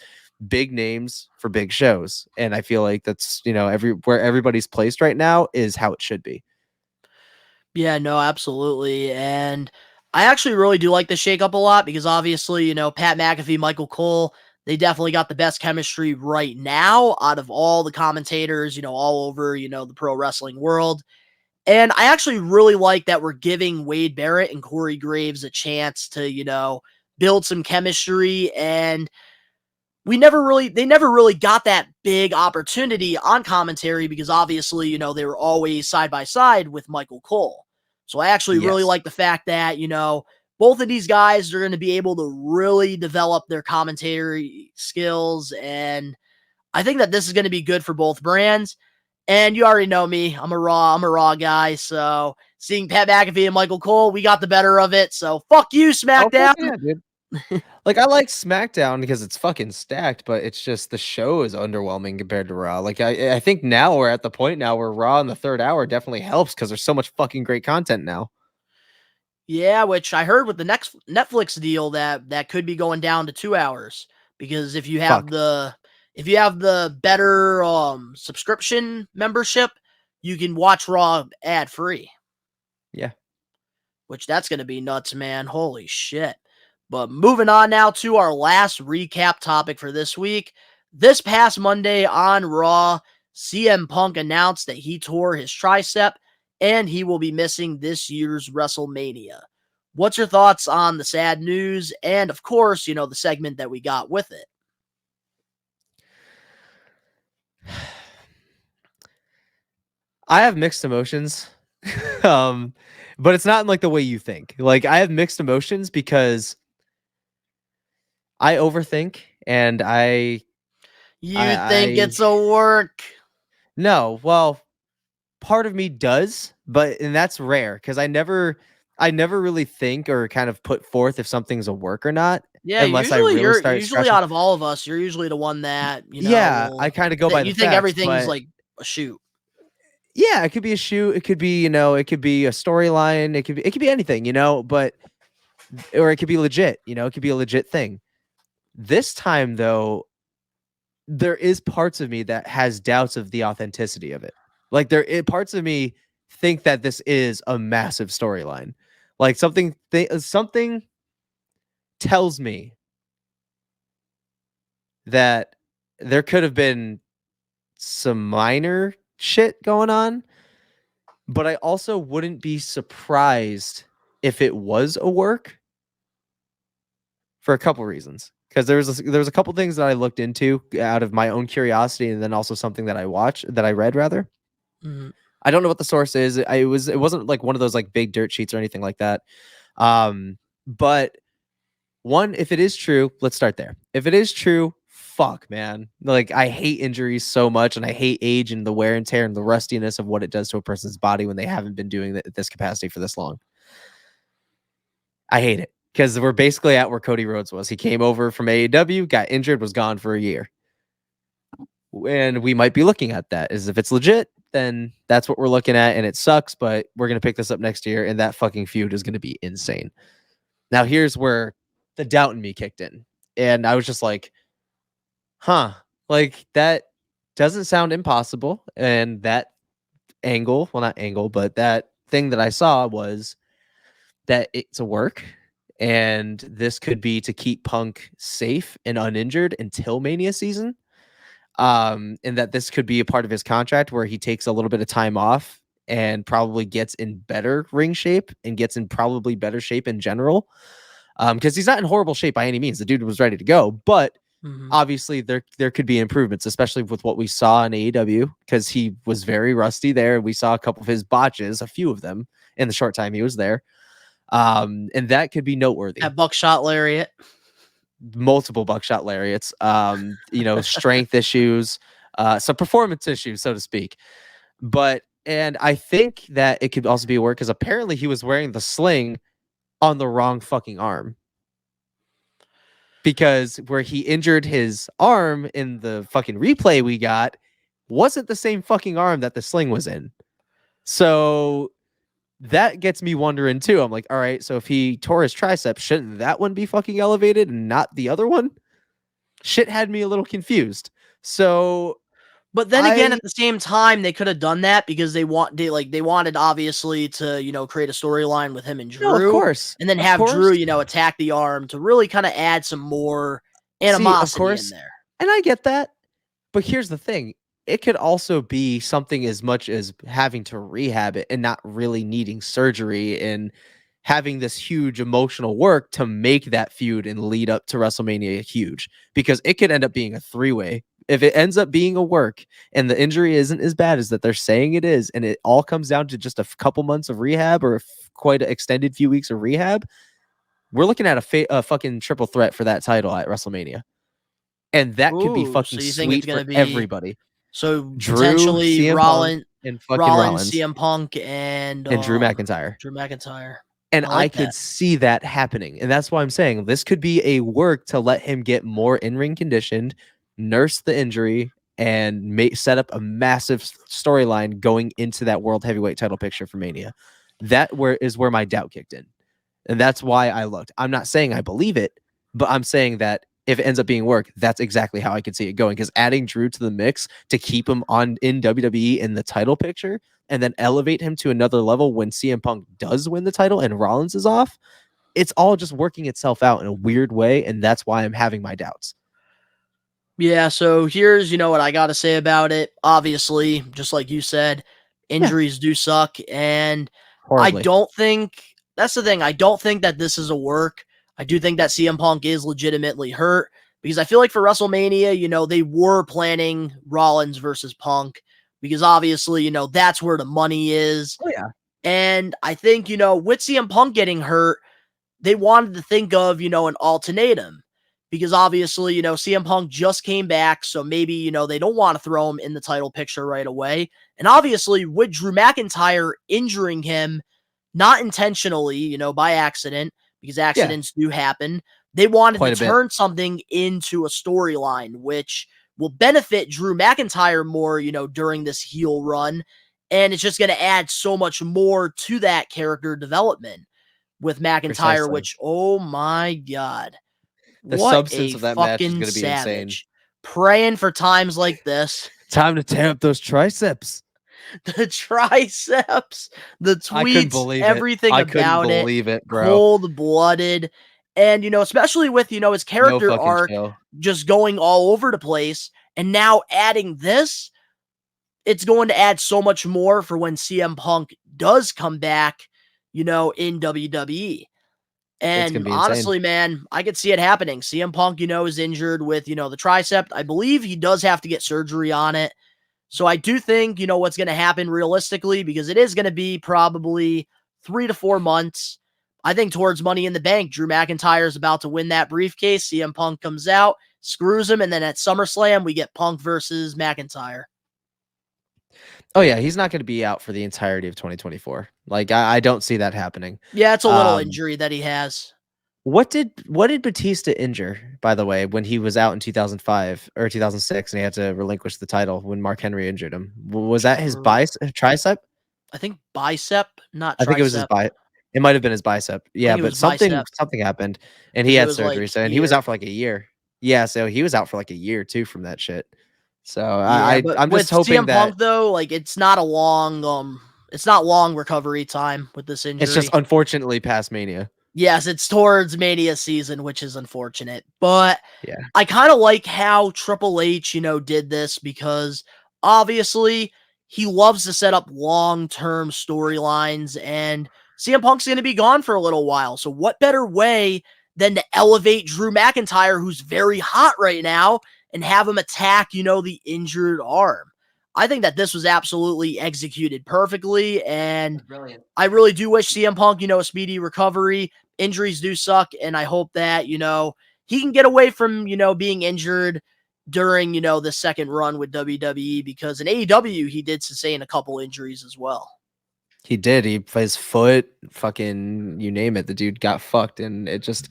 C: big names for big shows. And I feel like that's where everybody's placed right now is how it should be.
E: Yeah, no, absolutely. And I actually really do like the shakeup a lot because obviously, Pat McAfee, Michael Cole, they definitely got the best chemistry right now out of all the commentators, all over, the pro wrestling world. And I actually really like that we're giving Wade Barrett and Corey Graves a chance to, build some chemistry. And they never really got that big opportunity on commentary because obviously, they were always side by side with Michael Cole. So I actually really
C: Yes.
E: like the fact that, both of these guys are going to be able to really develop their commentary skills. And I think that this is going to be good for both brands. And you already know me. I'm a Raw guy. So seeing Pat McAfee and Michael Cole, we got the better of it. So fuck you, SmackDown.
C: Oh, yeah, dude. Like, I like SmackDown because it's fucking stacked, but it's just the show is underwhelming compared to Raw. Like, I think now we're at the point now where Raw in the third hour definitely helps because there's so much fucking great content now.
E: Yeah, which I heard with the next Netflix deal that could be going down to 2 hours because if you have
C: Fuck.
E: the better subscription membership, you can watch Raw ad free.
C: Yeah.
E: Which that's going to be nuts, man. Holy shit. But moving on now to our last recap topic for this week. This past Monday on Raw, CM Punk announced that he tore his tricep and he will be missing this year's WrestleMania. What's your thoughts on the sad news and, of course, the segment that we got with it?
C: I have mixed emotions. But it's not in like the way you think. Like, I have mixed emotions because I overthink and
E: You think
C: I
E: it's a work?
C: no, well, part of me does, and that's rare because I never really think or kind of put forth if something's a work or not,
E: Yeah,
C: unless I
E: usually
C: really start
E: usually
C: scratching.
E: out of all of us, you're usually the one that,
C: Yeah, I kind of go
E: that
C: by
E: you
C: the
E: think
C: facts,
E: everything's
C: but
E: like a shoot.
C: yeah, it could be a shoot, it could be, it could be a storyline, it could be anything, but or it could be legit, it could be a legit thing. This time though, there is parts of me that has doubts of the authenticity of it. Like parts of me think that this is a massive storyline. Like something tells me that there could have been some minor shit going on, but I also wouldn't be surprised if it was a work for a couple reasons. Because there was a couple things that I looked into out of my own curiosity, and then also something that I read rather.
E: Mhm.
C: I don't know what the source is. It wasn't like one of those like big dirt sheets or anything like that. But one, if it is true, let's start there. If it is true, fuck, man. Like, I hate injuries so much, and I hate age and the wear and tear and the rustiness of what it does to a person's body when they haven't been doing this capacity for this long. I hate it because we're basically at where Cody Rhodes was. He came over from AEW, got injured, was gone for a year. And we might be looking at that as if it's legit, then that's what we're looking at, and it sucks, but we're going to pick this up next year, and that fucking feud is going to be insane. Now, here's where the doubt in me kicked in, and I was just like, huh, like, that doesn't sound impossible, and that angle, well, not angle, but that thing that I saw was that it's a work, and this could be to keep Punk safe and uninjured until Mania season. And that this could be a part of his contract where he takes a little bit of time off and probably gets in better ring shape and gets in probably better shape in general. Because he's not in horrible shape by any means. The dude was ready to go, but obviously there could be improvements, especially with what we saw in AEW, because he was very rusty there. We saw a couple of his botches, a few of them in the short time he was there. And that could be noteworthy.
E: That buckshot lariat.
C: Multiple buckshot lariats, strength issues, some performance issues, so to speak. And I think that it could also be a work because apparently he was wearing the sling on the wrong fucking arm. Because where he injured his arm in the fucking replay we got wasn't the same fucking arm that the sling was in. So that gets me wondering too. I'm like, all right, so if he tore his tricep, shouldn't that one be fucking elevated and not the other one? Shit had me a little confused. So,
E: but then again, at the same time, they could have done that because they wanted obviously to create a storyline with him and Drew,
C: no, of course,
E: and then have Drew attack the arm to really kind of add some more animosity in there.
C: And I get that, but here's the thing: it could also be something as much as having to rehab it and not really needing surgery and having this huge emotional work to make that feud and lead up to WrestleMania huge, because it could end up being a three-way. If it ends up being a work and the injury isn't as bad as that they're saying it is, and it all comes down to just a couple months of rehab or quite an extended few weeks of rehab, we're looking at a fucking triple threat for that title at WrestleMania. And that could be
E: Ooh,
C: fucking
E: so you think it's
C: sweet
E: gonna
C: for
E: be
C: everybody.
E: so
C: Drew,
E: potentially
C: CM Punk, and fucking
E: Rollins,
C: Rollins,
E: CM Punk, and
C: Drew McIntyre.
E: Drew McIntyre.
C: And
E: I
C: I
E: like
C: could
E: that.
C: see that happening. And that's why I'm saying this could be a work to let him get more in-ring conditioned, nurse the injury, and set up a massive storyline going into that World Heavyweight title picture for Mania. That is where my doubt kicked in. And that's why I looked. I'm not saying I believe it, but I'm saying that if it ends up being work, that's exactly how I could see it going. Because adding Drew to the mix to keep him in WWE in the title picture and then elevate him to another level when CM Punk does win the title and Rollins is off, it's all just working itself out in a weird way. And that's why I'm having my doubts.
E: Yeah, so here's, what I got to say about it. Obviously, just like you said, injuries do suck. And
C: Horribly.
E: that's the thing. I don't think that this is a work. I do think that CM Punk is legitimately hurt because I feel like for WrestleMania, they were planning Rollins versus Punk because obviously, that's where the money is.
C: Oh, yeah.
E: And I think, with CM Punk getting hurt, they wanted to think of, an ultimatum because obviously, CM Punk just came back. So maybe, they don't want to throw him in the title picture right away. And obviously with Drew McIntyre injuring him, not intentionally, by accident, because accidents do happen, they wanted to turn something into a storyline, which will benefit Drew McIntyre more, during this heel run. And it's just going to add so much more to that character development with McIntyre,
C: Precisely.
E: which, oh my God.
C: The
E: what
C: substance
E: a
C: of that match is
E: fucking
C: going to be
E: savage.
C: insane.
E: Praying for times like this.
C: Time to tear up those triceps.
E: The triceps, the tweets, everything about it,
C: bro.
E: Cold-blooded. And, especially with, his character arc just going all over the place. And now adding this, it's going to add so much more for when CM Punk does come back, in WWE. And honestly, man, I could see it happening. CM Punk, is injured with, the tricep. I believe he does have to get surgery on it. So I do think, what's going to happen realistically, because it is going to be probably 3 to 4 months. I think towards Money in the Bank, Drew McIntyre is about to win that briefcase. CM Punk comes out, screws him, and then at SummerSlam, we get Punk versus McIntyre.
C: Oh, yeah, he's not going to be out for the entirety of 2024. Like, I don't see that happening.
E: Yeah, it's a little injury that he has.
C: What did Batista injure, by the way, when he was out in 2005 or 2006 and he had to relinquish the title when Mark Henry injured him? Was that his tricep?
E: I think bicep, not tricep.
C: I think it was his bicep. It might have been his bicep. Yeah, but something happened and he had surgery. So, and he was out for like a year. Yeah, so he was out for like a year too from that shit. So yeah, I'm just hoping
E: CM Punk, though, like it's not long recovery time with this injury.
C: It's just unfortunately past Mania.
E: Yes, it's towards Mania season, which is unfortunate. But
C: yeah,
E: I kind of like how Triple H, did this because obviously he loves to set up long-term storylines and CM Punk's going to be gone for a little while. So what better way than to elevate Drew McIntyre, who's very hot right now, and have him attack, the injured arm. I think that this was absolutely executed perfectly, and
C: brilliant.
E: I really do wish CM Punk, a speedy recovery. Injuries do suck, and I hope that, he can get away from, being injured during, the second run with WWE, because in AEW, he did sustain a couple injuries as well.
C: He did. His foot, fucking, you name it. The dude got fucked, and it just...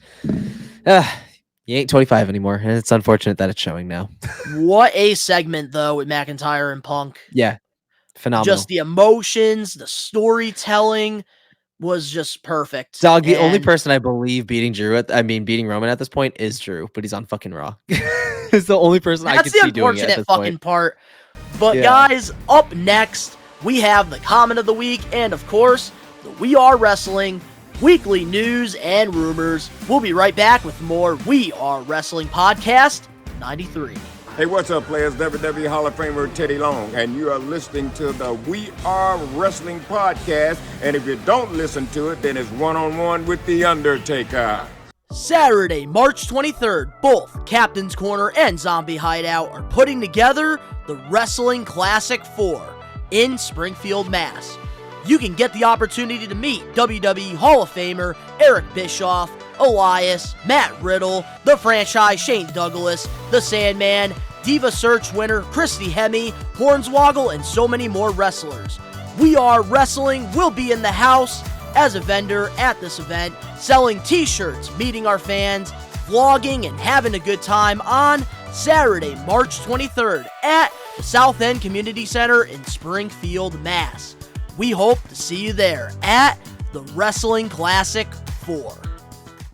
C: he ain't 25 anymore, and it's unfortunate that it's showing now.
E: What a segment, though, with McIntyre and Punk.
C: Yeah, phenomenal.
E: Just the emotions, the storytelling was just perfect.
C: Dog, the only person I believe beating Roman at this point is Drew, but he's on fucking Raw. It's the only person I could see doing it at this point. That's the unfortunate
E: fucking part. But guys, up next, we have the comment of the week, and of course, the We Are Wrestling weekly news and rumors. We'll be right back with more We Are Wrestling Podcast 93.
G: Hey, what's up, players? WWE Hall of Famer Teddy Long, and you are listening to the We Are Wrestling podcast. And if you don't listen to it, then it's one-on-one with The Undertaker.
E: Saturday, March 23rd, both Captain's Corner and Zombie Hideout are putting together the Wrestling Classic 4 in Springfield, Mass. You can get the opportunity to meet WWE Hall of Famer Eric Bischoff, Elias, Matt Riddle, The Franchise Shane Douglas, The Sandman, Diva Search winner Christy Hemme, Hornswoggle, and so many more wrestlers. We Are Wrestling will be in the house as a vendor at this event, selling t-shirts, meeting our fans, vlogging, and having a good time on Saturday, March 23rd at the South End Community Center in Springfield, Mass. We hope to see you there at the Wrestling Classic 4.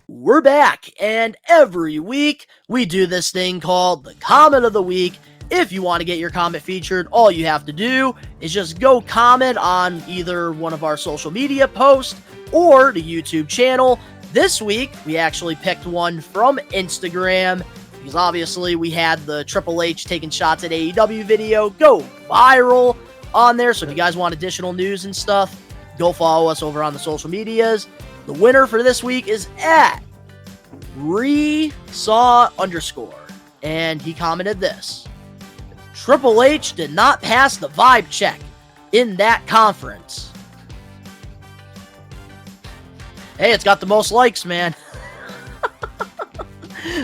E: We're back, and every week we do this thing called the Comment of the Week. If you want to get your comment featured, all you have to do is just go comment on either one of our social media posts or the YouTube channel. This week, we actually picked one from Instagram, because obviously we had the Triple H taking shots at AEW video go viral on there. So if you guys want additional news and stuff, go follow us over on the social medias. The winner for this week is at _, and he commented this: Triple H did not pass the vibe check in that conference. Hey, it's got the most likes, man.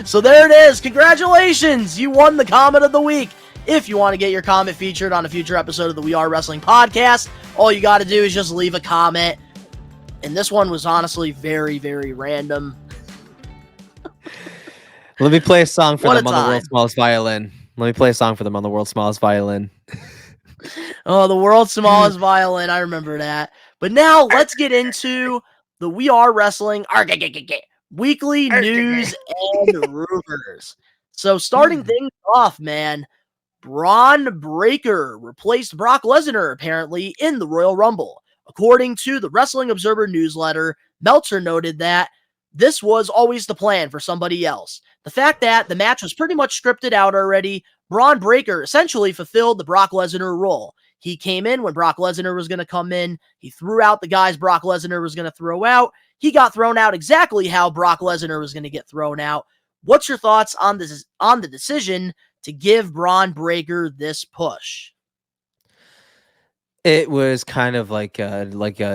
E: So there it is. Congratulations. You won the comment of the week. If you want to get your comment featured on a future episode of the We Are Wrestling podcast, all you got to do is just leave a comment. And this one was honestly very, very random.
C: Let me play a song for
E: What a
C: them on the
E: time.
C: world's smallest violin. Let me play a song for them on the world's smallest violin.
E: Oh, the world's smallest violin. I remember that. But now let's get into the We Are Wrestling weekly news and rumors. So starting things off, man, Braun Breaker replaced Brock Lesnar apparently in the Royal Rumble. According to the Wrestling Observer newsletter, Meltzer noted that this was always the plan for somebody else. The fact that the match was pretty much scripted out already, Braun Breaker essentially fulfilled the Brock Lesnar role. He came in when Brock Lesnar was going to come in. He threw out the guys Brock Lesnar was going to throw out. He got thrown out exactly how Brock Lesnar was going to get thrown out. What's your thoughts on this, on the decision to give Braun Breaker this push?
C: It was kind of like a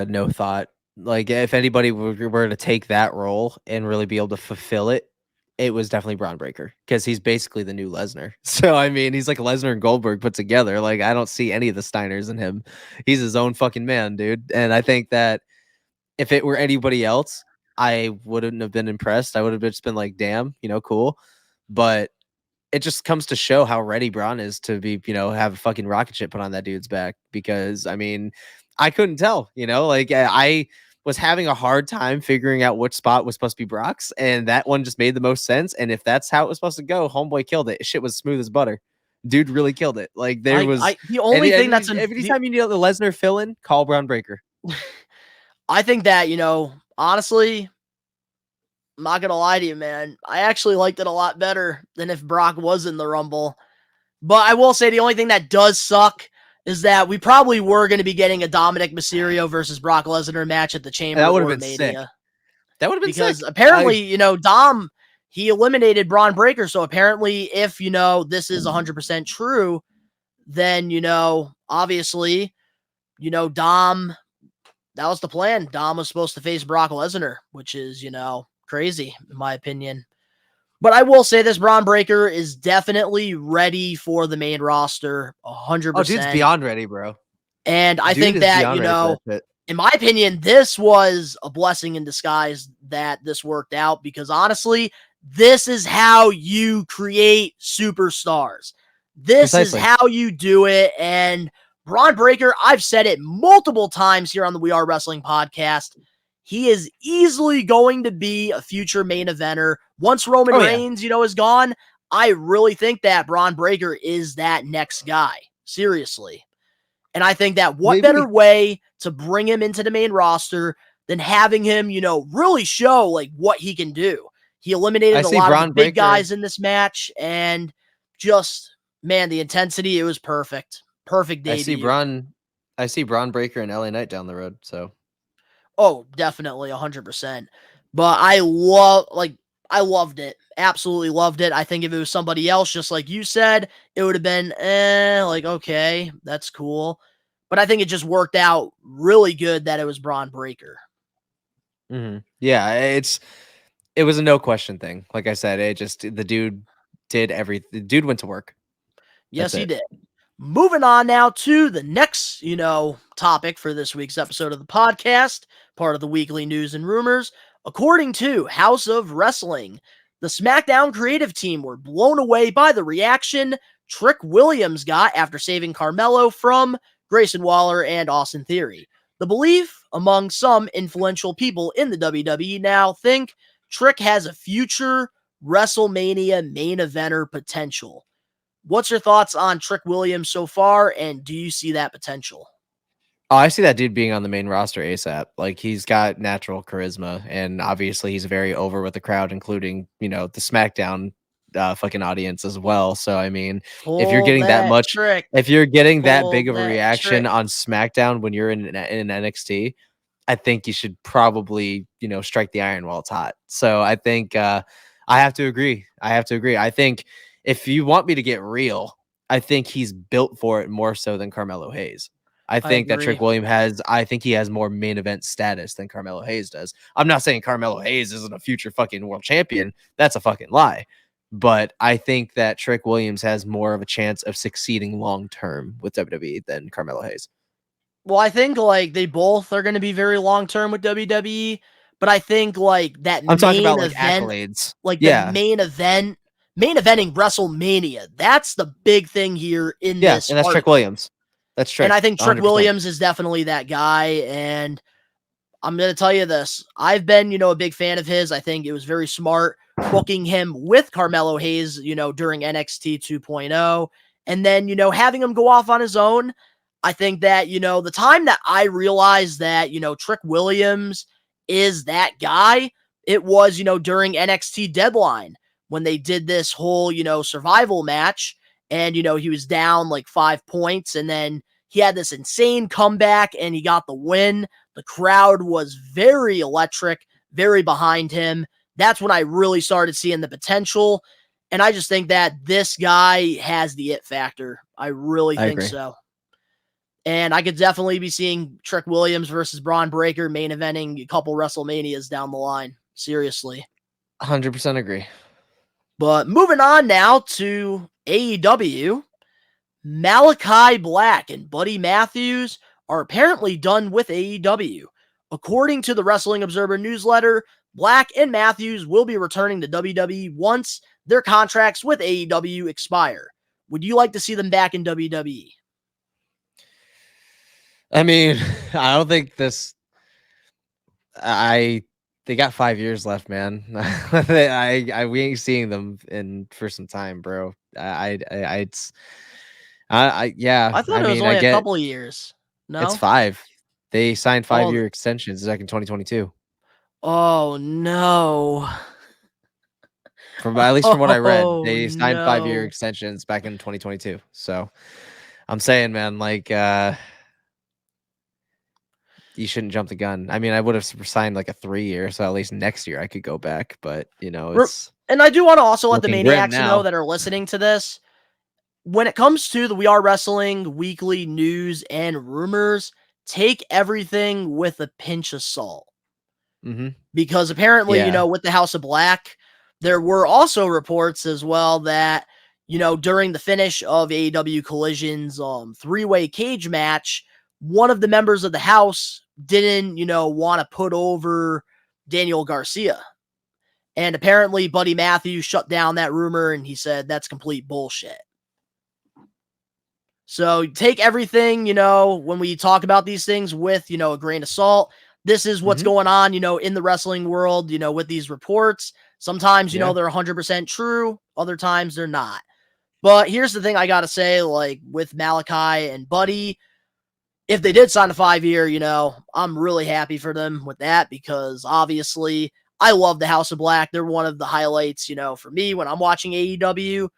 C: no thought. Like if anybody were to take that role and really be able to fulfill it, it was definitely Braun Breaker, because he's basically the new Lesnar. So I mean, he's like Lesnar and Goldberg put together. Like I don't see any of the Steiners in him. He's his own fucking man, dude. And I think that if it were anybody else, I wouldn't have been impressed. I would have just been like, damn, cool. But it just comes to show how ready Braun is to be, have a fucking rocket ship put on that dude's back. Because I mean, I couldn't tell, like I was having a hard time figuring out which spot was supposed to be Brock's, and that one just made the most sense. And if that's how it was supposed to go, homeboy killed it. Shit was smooth as butter. Dude really killed it. Like there was
E: the only thing that's
C: every time you need the Lesnar fill in, call Braun Breaker.
E: I think that, honestly, I'm not gonna lie to you, man. I actually liked it a lot better than if Brock was in the Rumble. But I will say the only thing that does suck is that we probably were going to be getting a Dominic Mysterio versus Brock Lesnar match at the Chamber.
C: That would
E: or
C: have been
E: Mania.
C: sick. That would have been
E: because
C: sick.
E: apparently, Dom, he eliminated Braun Breaker. So apparently, if this is 100% true, then obviously, Dom, that was the plan. Dom was supposed to face Brock Lesnar, which is crazy in my opinion. But I will say this: Braun Breaker is definitely ready for the main roster, 100%.
C: Oh, dude's beyond ready, bro.
E: And I think that, in my opinion, this was a blessing in disguise that this worked out, because honestly, this is how you create superstars. This is how you do it. And Braun Breaker, I've said it multiple times here on the We Are Wrestling podcast, he is easily going to be a future main eventer. Once Roman Reigns, is gone, I really think that Braun Breaker is that next guy. Seriously. And I think that what better way to bring him into the main roster than having him, really show like what he can do. He eliminated a lot of the big guys in this match, and just Man, the intensity, it was perfect. Perfect debut.
C: I see Braun Breaker and LA Knight down the road. So
E: Oh, definitely 100%. But I loved it. Absolutely loved it. I think if it was somebody else, just like you said, it would have been like, okay, that's cool. But I think it just worked out really good that it was Braun Breaker.
C: yeah, it was a no question thing. Like I said, the dude did everything. The dude went to work.
E: Yes,
C: That's
E: he
C: it.
E: did. Moving on now to the next, topic for this week's episode of the podcast, part of the weekly news and rumors. According to House of Wrestling, the SmackDown creative team were blown away by the reaction Trick Williams got after saving Carmelo from Grayson Waller and Austin Theory. The belief among some influential people in the WWE now think Trick has a future WrestleMania main eventer potential. What's your thoughts on Trick Williams so far, and do you see that potential?
C: Oh, I see that dude being on the main roster ASAP. Like, he's got natural charisma, and obviously he's very over with the crowd, including, the SmackDown fucking audience as well. So I mean, if you're
E: Pull
C: getting that
E: that
C: much,
E: trick.
C: if you're getting that
E: Pull
C: big of a
E: that
C: reaction
E: trick.
C: on SmackDown when you're in NXT, I think you should probably, strike the iron while it's hot. So I think I have to agree. I think if you want me to get real, I think he's built for it more so than Carmelo Hayes. I
E: I
C: think that
E: agree.
C: I think he has more main event status than Carmelo Hayes does. I'm not saying Carmelo Hayes isn't a future fucking world champion. That's a fucking lie. But I think that Trick Williams has more of a chance of succeeding long term with WWE than Carmelo Hayes.
E: Well, I think they both are going to be very long term with WWE, but I think that
C: I'm talking
E: main
C: about like
E: event,
C: accolades.
E: the main eventing WrestleMania, that's the big thing here in this.
C: And that's Trick Williams. That's Trick.
E: And I think Trick
C: 100%.
E: Williams is definitely that guy. And I'm going to tell you this. I've been, a big fan of his. I think it was very smart booking him with Carmelo Hayes, during NXT 2.0. And then, having him go off on his own. I think that, the time that I realized that, Trick Williams is that guy, it was, during NXT Deadline when they did this whole, survival match. And, he was down like 5 points. And then he had this insane comeback and he got the win. The crowd was very electric, very behind him. That's when I really started seeing the potential. And I just think that this guy has the it factor. I really think
C: agree.
E: so. And I could definitely be seeing Trick Williams versus Braun Breaker main eventing a couple WrestleManias down the line. Seriously.
C: 100% agree.
E: But moving on now to AEW, Malachi Black and Buddy Matthews are apparently done with AEW. According to the Wrestling Observer newsletter, Black and Matthews will be returning to WWE once their contracts with AEW expire. Would you like to see them back in WWE?
C: I mean, I don't think they got 5 years left, man. We ain't seeing them for some time, bro. Yeah.
E: I thought it was only a couple of years. No,
C: it's 5. They signed 5-year extensions back in 2022.
E: Oh no!
C: At least from what I read, they signed 5-year extensions back in 2022. So I'm saying, man, you shouldn't jump the gun. I mean, I would have signed like a 3-year, so at least next year I could go back. But it's.
E: And I do want to also let the
C: looking
E: maniacs
C: grim now.
E: know that are listening to this. When it comes to the We Are Wrestling weekly news and rumors, take everything with a pinch of salt. Because apparently, with the House of Black, there were also reports as well that, during the finish of AEW Collision's 3-way cage match, one of the members of the house didn't, want to put over Daniel Garcia. And apparently Buddy Matthews shut down that rumor and he said that's complete bullshit. So take everything, when we talk about these things with, a grain of salt. This is what's going on, in the wrestling world, with these reports. Sometimes, they're 100% true. Other times they're not. But here's the thing I got to say, with Malachi and Buddy, if they did sign a 5-year, I'm really happy for them with that because obviously I love the House of Black. They're one of the highlights, for me when I'm watching AEW.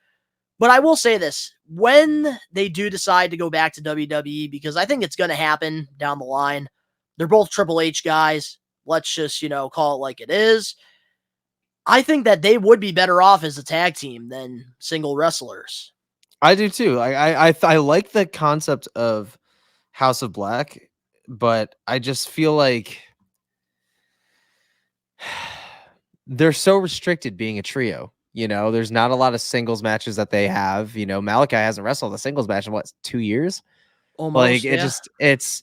E: But I will say this, when they do decide to go back to WWE, because I think it's going to happen down the line, they're both Triple H guys. Let's just, call it like it is. I think that they would be better off as a tag team than single wrestlers.
C: I do too. I like the concept of House of Black, but I just feel like they're so restricted being a trio. There's not a lot of singles matches that they have. Malachi hasn't wrestled a singles match in 2 years?
E: Almost, yeah.
C: It's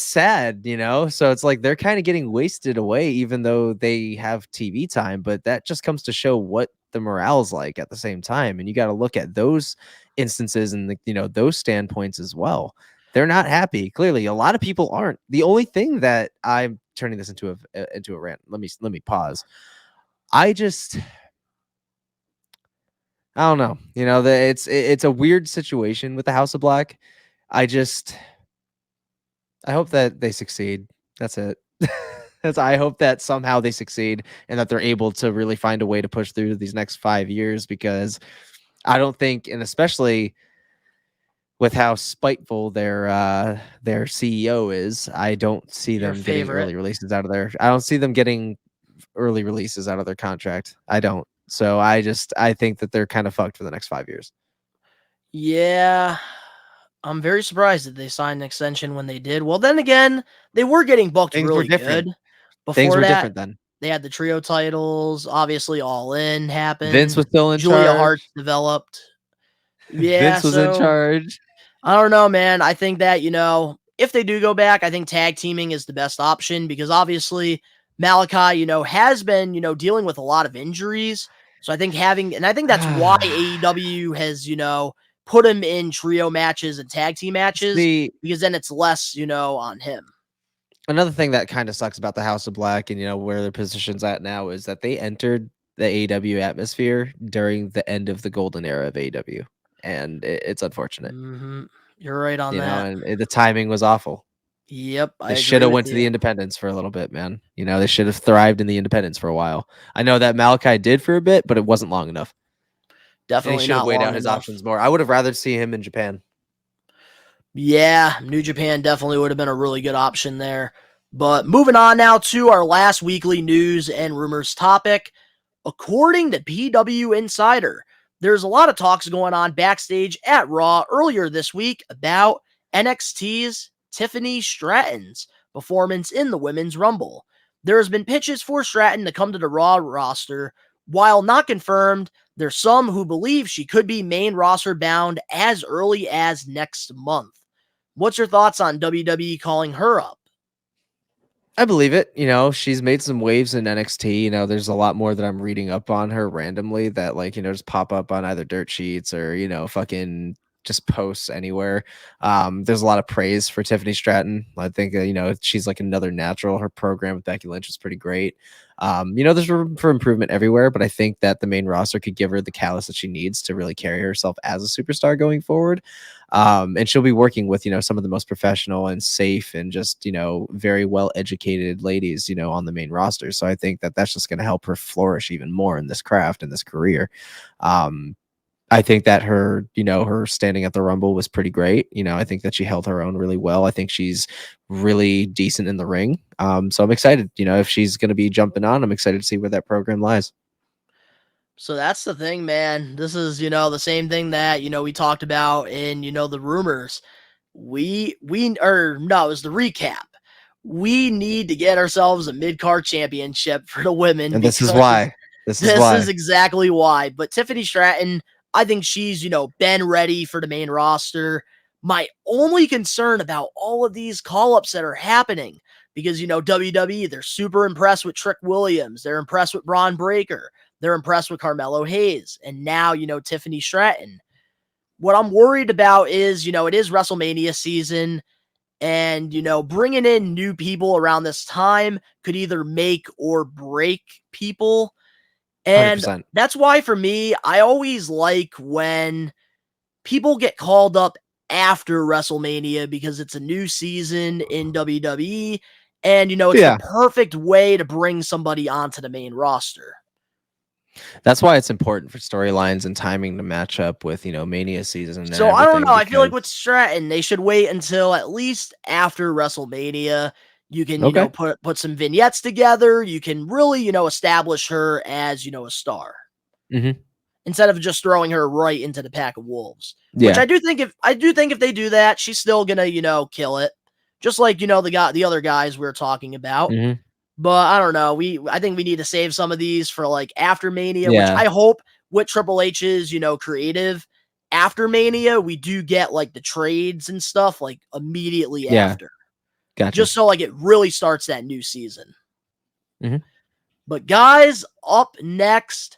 C: sad, so it's like they're kind of getting wasted away, even though they have TV time, but that just comes to show what the morale's like at the same time. And you got to look at those instances and those standpoints as well. They're not happy. Clearly, a lot of people aren't. The only thing that I'm turning this into a rant. Let me pause. I don't know. It's a weird situation with the House of Black. I hope that they succeed. That's it. I hope that somehow they succeed and that they're able to really find a way to push through these next 5 years, because I don't think, and especially with how spiteful their CEO is, I don't see them getting early releases out of their. I don't see them getting early releases out of their contract. I don't. So I think that they're kind of fucked for the next 5 years.
E: Yeah. I'm very surprised that they signed an extension when they did. Well, then again, they were getting booked really good. Before
C: Things were
E: that,
C: different then.
E: They had the trio titles. Obviously, All In happened.
C: Vince was still in
E: Julia
C: charge.
E: Hart developed. Yeah,
C: Vince was in charge.
E: I don't know, man. I think that, if they do go back, I think tag teaming is the best option, because obviously Malachi, has been, dealing with a lot of injuries. So I think I think that's why AEW has, put him in trio matches and tag team matches, because then it's less, on him.
C: Another thing that kind of sucks about the House of Black and where their position's at now is that they entered the AEW atmosphere during the end of the golden era of AEW, and it's unfortunate.
E: Mm-hmm. You're right on that.
C: And the timing was awful.
E: Yep,
C: they should have went to the independents for a little bit, man. They should have thrived in the independents for a while. I know that Malachi did for a bit, but it wasn't long enough.
E: Definitely,
C: and he should have weighed out his options more. I would have rather see him in Japan.
E: Yeah, New Japan definitely would have been a really good option there. But moving on now to our last weekly news and rumors topic. According to PW Insider, there's a lot of talks going on backstage at Raw earlier this week about NXT's Tiffany Stratton's performance in the Women's Rumble. There has been pitches for Stratton to come to the Raw roster. While not confirmed, there's some who believe she could be main roster bound as early as next month. What's your thoughts on WWE calling her up?
C: I believe it. She's made some waves in NXT. There's a lot more that I'm reading up on her randomly that just pop up on either dirt sheets or, fucking just posts anywhere. There's a lot of praise for Tiffany Stratton. I think, she's like another natural. Her program with Becky Lynch is pretty great. There's room for improvement everywhere, but I think that the main roster could give her the callus that she needs to really carry herself as a superstar going forward. And she'll be working with, some of the most professional and safe and just, very well-educated ladies, on the main roster. So I think that that's just going to help her flourish even more in this craft and this career. I think that her standing at the Rumble was pretty great. I think that she held her own really well. I think she's really decent in the ring. So I'm excited, if she's going to be jumping on, I'm excited to see where that program lies.
E: So that's the thing, man. This is, the same thing that, we talked about in, the rumors. It was the recap. We need to get ourselves a mid-card championship for the women.
C: And this is why.
E: This is exactly why. But Tiffany Stratton, I think she's, been ready for the main roster. My only concern about all of these call-ups that are happening, because, WWE, they're super impressed with Trick Williams. They're impressed with Braun Breaker. They're impressed with Carmelo Hayes. And now, Tiffany Stratton. What I'm worried about is, it is WrestleMania season. And, bringing in new people around this time could either make or break people. And
C: 100%.
E: That's why, for me, I always like when people get called up after WrestleMania, because it's a new season in WWE. And, it's the perfect way to bring somebody onto the main roster.
C: That's why it's important for storylines and timing to match up with, Mania season. And
E: So I don't
C: everything,
E: know. I feel like with
C: because-
E: Stratton, they should wait until at least after WrestleMania. You can,
C: Okay.
E: put some vignettes together. You can really, establish her as, a star.
C: Mhm.
E: Instead of just throwing her right into the pack of wolves.
C: Yeah.
E: Which I do think if they do that, she's still gonna, kill it. Just like, the other guys we were talking about.
C: Mhm.
E: But I don't know. I think we need to save some of these for like after Mania,
C: Yeah.
E: which I hope with Triple H's, creative after Mania, we do get like the trades and stuff like immediately
C: Yeah.
E: after.
C: Gotcha.
E: Just so like it really starts that new season.
C: Mhm.
E: But guys, up next,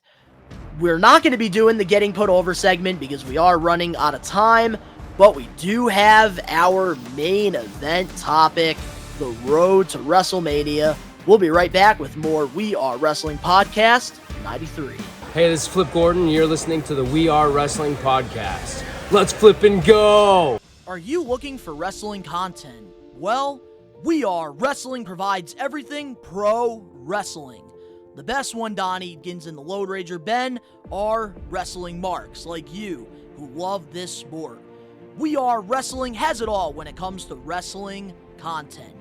E: we're not going to be doing the getting put over segment because we are running out of time, but we do have our main event topic, the road to WrestleMania. We'll be right back with more We Are Wrestling Podcast 93.
H: Hey, this is Flip Gordon. You're listening to the We Are Wrestling Podcast. Let's flip and go!
E: Are you looking for wrestling content? Well, We Are Wrestling provides everything pro wrestling. The best one, Donnie, Gins, and the Load Rager Ben, are wrestling marks like you who love this sport. We Are Wrestling has it all when it comes to wrestling content.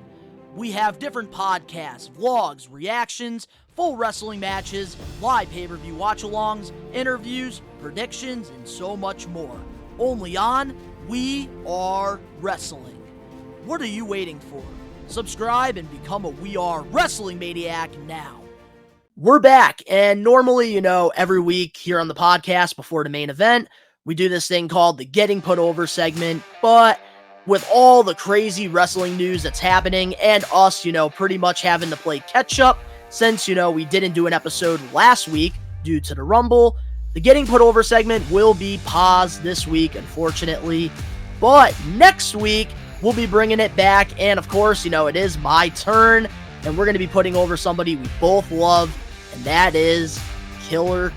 E: We have different podcasts, vlogs, reactions, full wrestling matches, live pay-per-view watch-alongs, interviews, predictions, and so much more. Only on We Are Wrestling. What are you waiting for? Subscribe and become a We Are Wrestling Maniac now. We're back, and normally, every week here on the podcast before the main event, we do this thing called the Getting Put Over segment, but with all the crazy wrestling news that's happening, and us, pretty much having to play catch-up, since, we didn't do an episode last week due to the Rumble, the Getting Put Over segment will be paused this week, unfortunately, but next week, we'll be bringing it back, and of course, it is my turn, and we're going to be putting over somebody we both love, and that is Karrion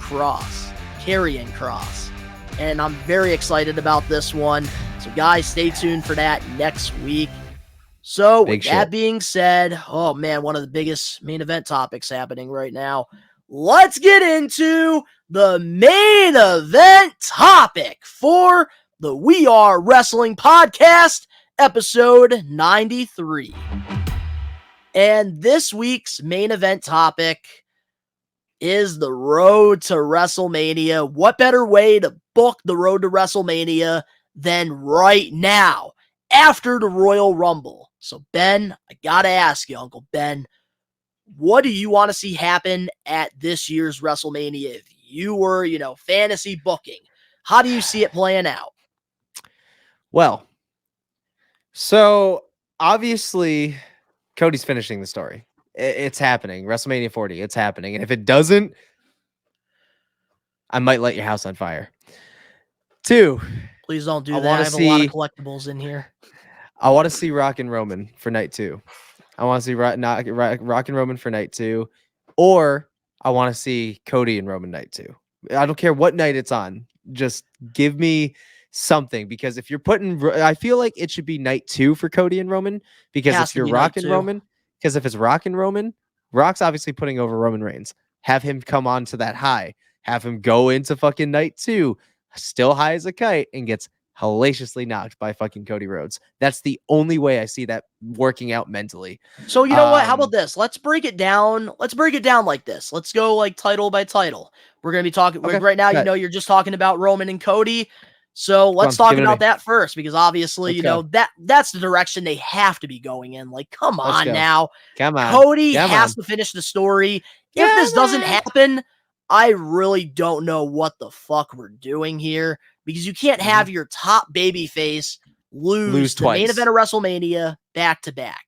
E: Kross. And I'm very excited about this one. So guys, stay tuned for that next week. So with that being said, oh man, one of the biggest main event topics happening right now. Let's get into the main event topic for the We Are Wrestling Podcast, episode 93. And this week's main event topic is the road to WrestleMania. What better way to book the road to WrestleMania than right now, after the Royal Rumble? So, Ben, I gotta ask you, Uncle Ben, what do you want to see happen at this year's WrestleMania if you were, fantasy booking? How do you see it playing out?
C: Well, so obviously Cody's finishing the story. It's happening. WrestleMania 40. It's happening. And if it doesn't, I might light your house on fire. 2.
E: Please don't do
C: I
E: that. I have
C: see,
E: a lot of collectibles in here.
C: I want to see Rock and Roman for night 2. I want to see Rock and Roman for night 2. Or I want to see Cody and Roman night 2. I don't care what night it's on. Just give me something, because if you're I feel like it should be night 2 for Cody and Roman, because if you're Rock and Roman, because if it's Rock and Roman, Rock's obviously putting over Roman Reigns. Have him come on to that high. Have him go into fucking night 2, still high as a kite, and gets hellaciously knocked by fucking Cody Rhodes. That's the only way I see that working out mentally.
E: So you know what? How about this? Let's break it down. Let's break it down like this. Let's go like title by title. We're going to be talking right now. You're just talking about Roman and Cody. So let's talk about that first, because obviously, that's the direction they have to be going in. Like, come on now.
C: Come on.
E: Cody has to finish the story. If this doesn't happen, I really don't know what the fuck we're doing here, because you can't have your top babyface lose the main event of WrestleMania back to back.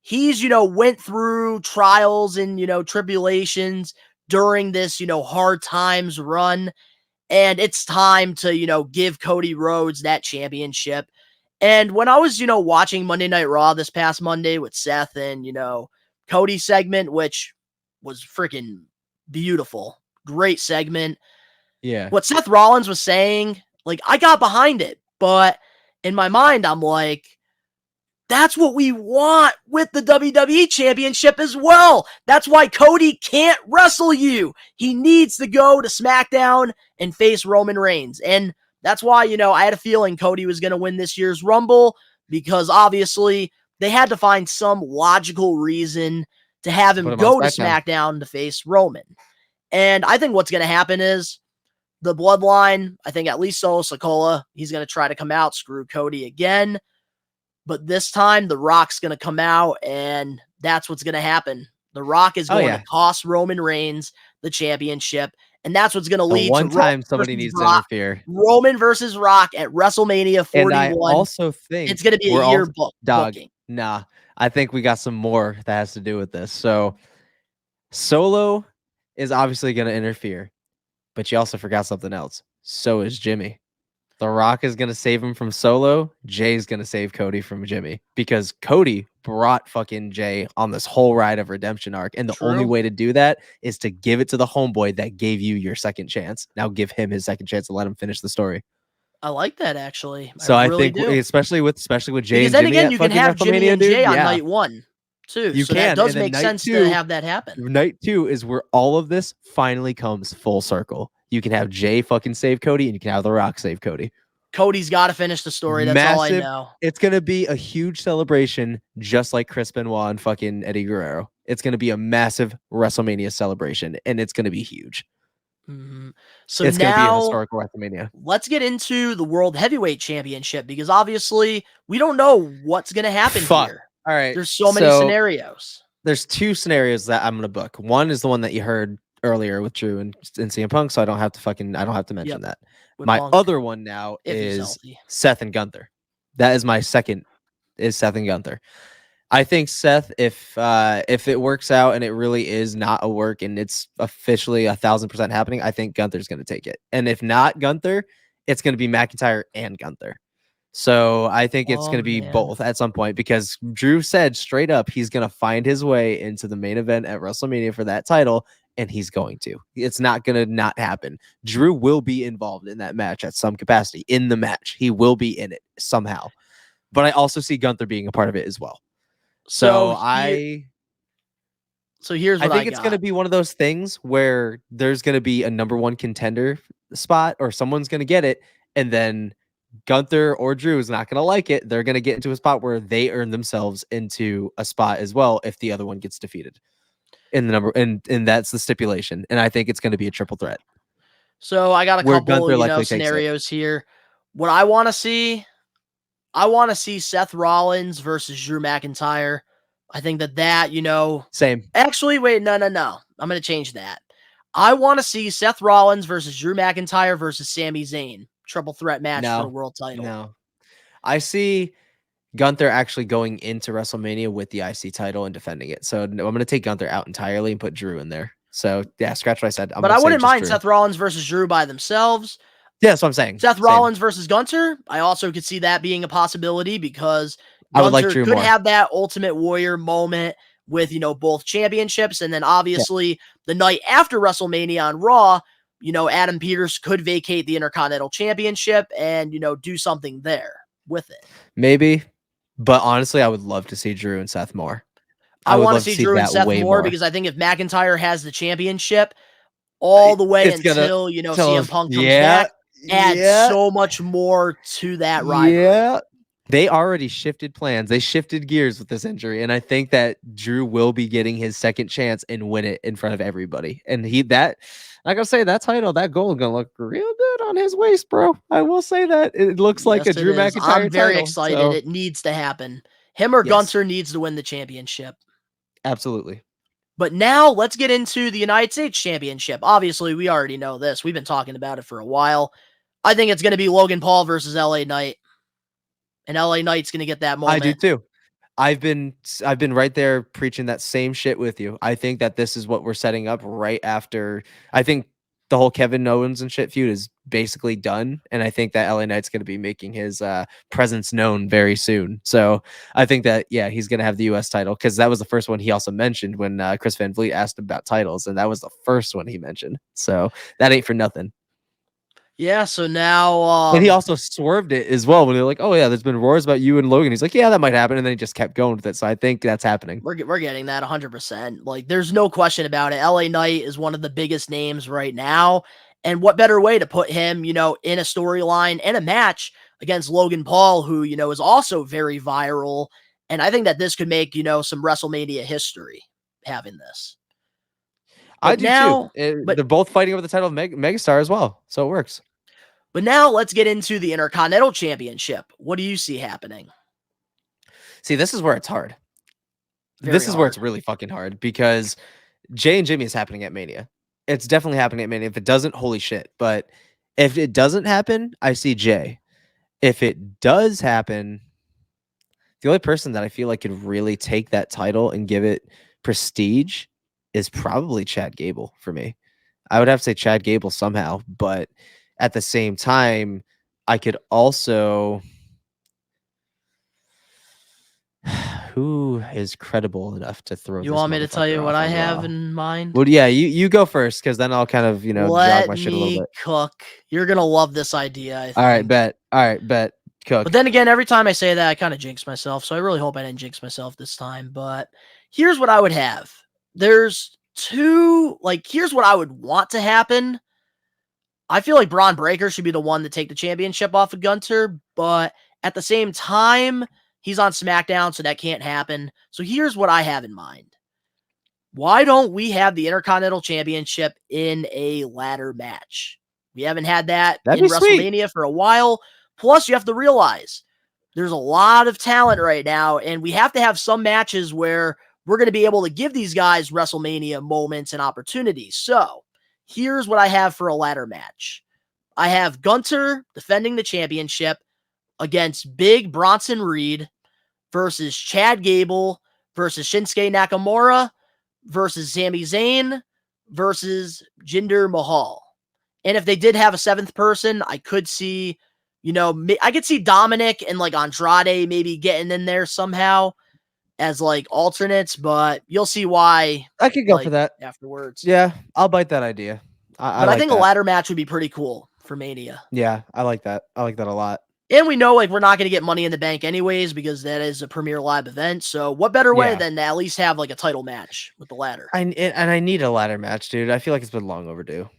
E: He's, went through trials and, tribulations during this, hard times run. And it's time to, give Cody Rhodes that championship. And when I was, watching Monday Night Raw this past Monday with Seth and, Cody's segment, which was freaking beautiful, great segment.
C: Yeah.
E: What Seth Rollins was saying, like, I got behind it. But in my mind, I'm like, That's what we want with the WWE Championship as well. That's why Cody can't wrestle you. He needs to go to SmackDown and face Roman Reigns. And that's why, I had a feeling Cody was going to win this year's Rumble, because obviously they had to find some logical reason to have him go to SmackDown to face Roman. And I think what's going to happen is the Bloodline, I think at least Solo Sikoa, he's going to try to come out, screw Cody again. But this time, The Rock's going to come out, and that's what's going to happen. The Rock is going to cost Roman Reigns the championship, and that's what's going to lead to
C: time somebody needs to interfere.
E: Roman versus Rock at WrestleMania 41.
C: And I also think
E: it's going to be a year booking.
C: Nah, I think we got some more that has to do with this. So Solo is obviously going to interfere, but you also forgot something else. So is Jimmy. The Rock is going to save him from Solo. Jay's going to save Cody from Jimmy, because Cody brought fucking Jay on this whole ride of redemption arc. And the only way to do that is to give it to the homeboy that gave you your second chance. Now give him his second chance and let him finish the story.
E: I like that, actually.
C: So I think, especially with Jay
E: because
C: and Jimmy,
E: then again, you can have Jimmy and Jay on
C: yeah.
E: night one too.
C: You
E: so
C: can.
E: That does
C: And
E: make sense to have that happen.
C: Night 2 is where all of this finally comes full circle. You can have Jay fucking save Cody, and you can have The Rock save Cody.
E: Cody's got to finish the story. That's all I know.
C: It's going to be a huge celebration, just like Chris Benoit and fucking Eddie Guerrero. It's going to be a massive WrestleMania celebration, and it's going to be huge.
E: Mm-hmm. So
C: it's
E: now,
C: going to be a historical WrestleMania.
E: Let's get into the World Heavyweight Championship, because obviously we don't know what's going to happen here.
C: All right.
E: There's so many scenarios.
C: There's 2 scenarios that I'm going to book. One is the one that you heard earlier with Drew and CM Punk, so I don't have to mention that. My other one now is Seth and Gunther. That is my second, is Seth and Gunther. I think Seth, if it works out and it really is not a work and it's officially 1,000% happening, I think Gunther's going to take it. And if not Gunther, it's going to be McIntyre and Gunther. So I think it's going to be both at some point, because Drew said straight up he's going to find his way into the main event at WrestleMania for that title, and he's going to. It's not going to not happen. Drew will be involved in that match at some capacity. In the match, he will be in it somehow. But I also see Gunther being a part of it as well. So
E: here's what I
C: think it's going to be one of those things where there's going to be a number 1 contender spot, or someone's going to get it, and then Gunther or Drew is not going to like it. They're going to get into a spot where they earn themselves into a spot as well if the other one gets defeated in the number, and that's the stipulation. And I think it's going to be a triple threat.
E: So I got a couple scenarios here. What I want to see Seth Rollins versus Drew McIntyre. I think that
C: same.
E: Actually, wait, no. I'm going to change that. I want to see Seth Rollins versus Drew McIntyre versus Sami Zayn. Triple threat match for the world title.
C: No. I see Gunther actually going into WrestleMania with the IC title and defending it. So I'm going to take Gunther out entirely and put Drew in there. So yeah, scratch what I said.
E: But I wouldn't mind Seth Rollins versus Drew by themselves.
C: Yeah, that's what I'm saying.
E: Seth Rollins versus Gunther. I also could see that being a possibility, because Gunther could have that Ultimate Warrior moment with, both championships. And then obviously the night after WrestleMania on Raw, Adam Pearce could vacate the Intercontinental Championship and, do something there with it.
C: Maybe. But honestly, I would love to see Drew and Seth more.
E: I want to see Drew and Seth more, because I think if McIntyre has the championship all the way until, CM Punk comes back, adds so much more to that rivalry.
C: Yeah. They already shifted plans. They shifted gears with this injury. And I think that Drew will be getting his second chance and win it in front of everybody. And like I say, that title, that gold is going to look real good on his waist, bro. I will say that. It looks like a Drew McIntyre title.
E: I'm very excited. So. It needs to happen. Him or Gunther needs to win the championship.
C: Absolutely.
E: But now let's get into the United States Championship. Obviously, we already know this. We've been talking about it for a while. I think it's going to be Logan Paul versus LA Knight. And LA Knight's going to get that moment.
C: I do too. I've been right there preaching that same shit with you. I think that this is what we're setting up right after. I think the whole Kevin Owens and shit feud is basically done. And I think that LA Knight's going to be making his presence known very soon. So I think that, he's going to have the US title, because that was the first one he also mentioned when Chris Van Vliet asked about titles. And that was the first one he mentioned. So that ain't for nothing.
E: Yeah, so now
C: And he also swerved it as well when they're like, "Oh yeah, there's been roars about you and Logan." He's like, "Yeah, that might happen," and then he just kept going with it. So I think that's happening.
E: we're getting that 100%. Like, there's no question about it. LA Knight is one of the biggest names right now. And what better way to put him, in a storyline and a match against Logan Paul, who, is also very viral. And I think that this could make, some WrestleMania history having this.
C: I
E: But
C: do too.
E: now, but
C: They're both fighting over the title of Megastar as well, so it works.
E: but now let's get into the Intercontinental Championship. What do you see happening?
C: See, this is where it's hard.
E: Very
C: This is where it's
E: hard.
C: really fucking hard because Jay and Jimmy is happening at Mania. It's definitely happening at Mania. If it doesn't, holy shit. But if it doesn't happen, I see Jay. If it does happen, the only person that I feel like could really take that title and give it prestige is probably Chad Gable for me. I would have to say Chad Gable somehow, but at the same time, I could also who is credible enough to throw
E: You
C: this
E: want me to tell you
C: motherfucker
E: what
C: off
E: I
C: on
E: have
C: Raw?
E: in mind?
C: Well, yeah, you go first because then I'll kind of jog
E: Let
C: my shit a little
E: me
C: bit.
E: cook. You're gonna love this idea, I think.
C: All right, bet. All right, bet. Cook.
E: But then again, every time I say that, I kind of jinx myself. So I really hope I didn't jinx myself this time. But here's what I would have. There's here's what I would want to happen. I feel like Braun Breaker should be the one to take the championship off of Gunter, but at the same time, he's on SmackDown, so that can't happen. So here's what I have in mind. Why don't we have the Intercontinental Championship in a ladder match? We haven't had that
C: That'd
E: in
C: be sweet.
E: WrestleMania for a while. Plus, you have to realize there's a lot of talent right now, and we have to have some matches where we're going to be able to give these guys WrestleMania moments and opportunities. So here's what I have for a ladder match. I have Gunter defending the championship against Big Bronson Reed versus Chad Gable versus Shinsuke Nakamura versus Sami Zayn versus Jinder Mahal. And if they did have a seventh person, I could see, I could see Dominic and like Andrade maybe getting in there somehow as like alternates, but you'll see why
C: I could go for that
E: afterwards.
C: Yeah, I'll bite that idea.
E: But I think a ladder match would be pretty cool for Mania.
C: Yeah, I like that. I like that a lot.
E: And we know like we're not going to get Money in the Bank anyways because that is a premier live event. So what better way than to at least have like a title match with the ladder?
C: I need a ladder match, dude. I feel like it's been long overdue.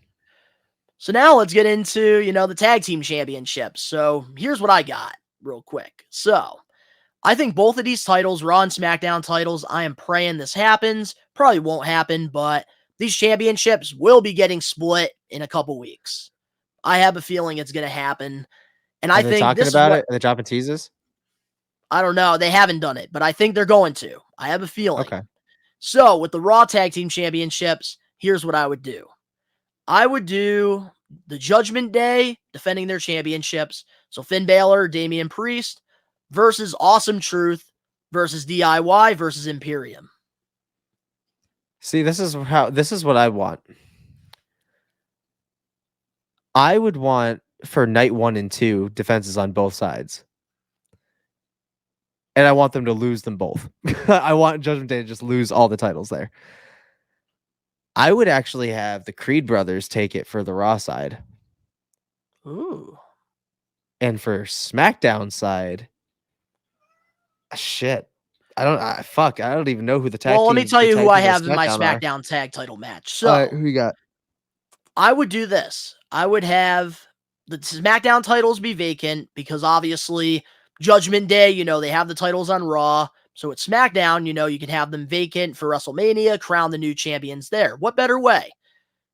E: So now let's get into, the tag team championships. So here's what I got real quick. So I think both of these titles, Raw and SmackDown titles, I am praying this happens. Probably won't happen, but these championships will be getting split in a couple weeks. I have a feeling it's going to happen. And I think
C: talking
E: this
C: about
E: is
C: it. Are they dropping teases?
E: I don't know. They haven't done it, but I think they're going to. I have a feeling.
C: Okay.
E: So with the Raw Tag Team Championships, here's what I would do. I would do the Judgment Day defending their championships. So Finn Balor, Damian Priest versus Awesome Truth versus DIY versus Imperium.
C: See, this is what I want. I would want for night 1 and 2 defenses on both sides. And I want them to lose them both. I want Judgment Day to just lose all the titles there. I would actually have the Creed brothers take it for the Raw side.
E: Ooh.
C: And for SmackDown side, shit. I don't even know who the tag team.
E: Well, let me tell you who I have in my
C: SmackDown
E: SmackDown tag title match. So
C: who you got?
E: I would do this. I would have the SmackDown titles be vacant because obviously Judgment Day, they have the titles on Raw. So at SmackDown, you can have them vacant for WrestleMania, crown the new champions there. What better way?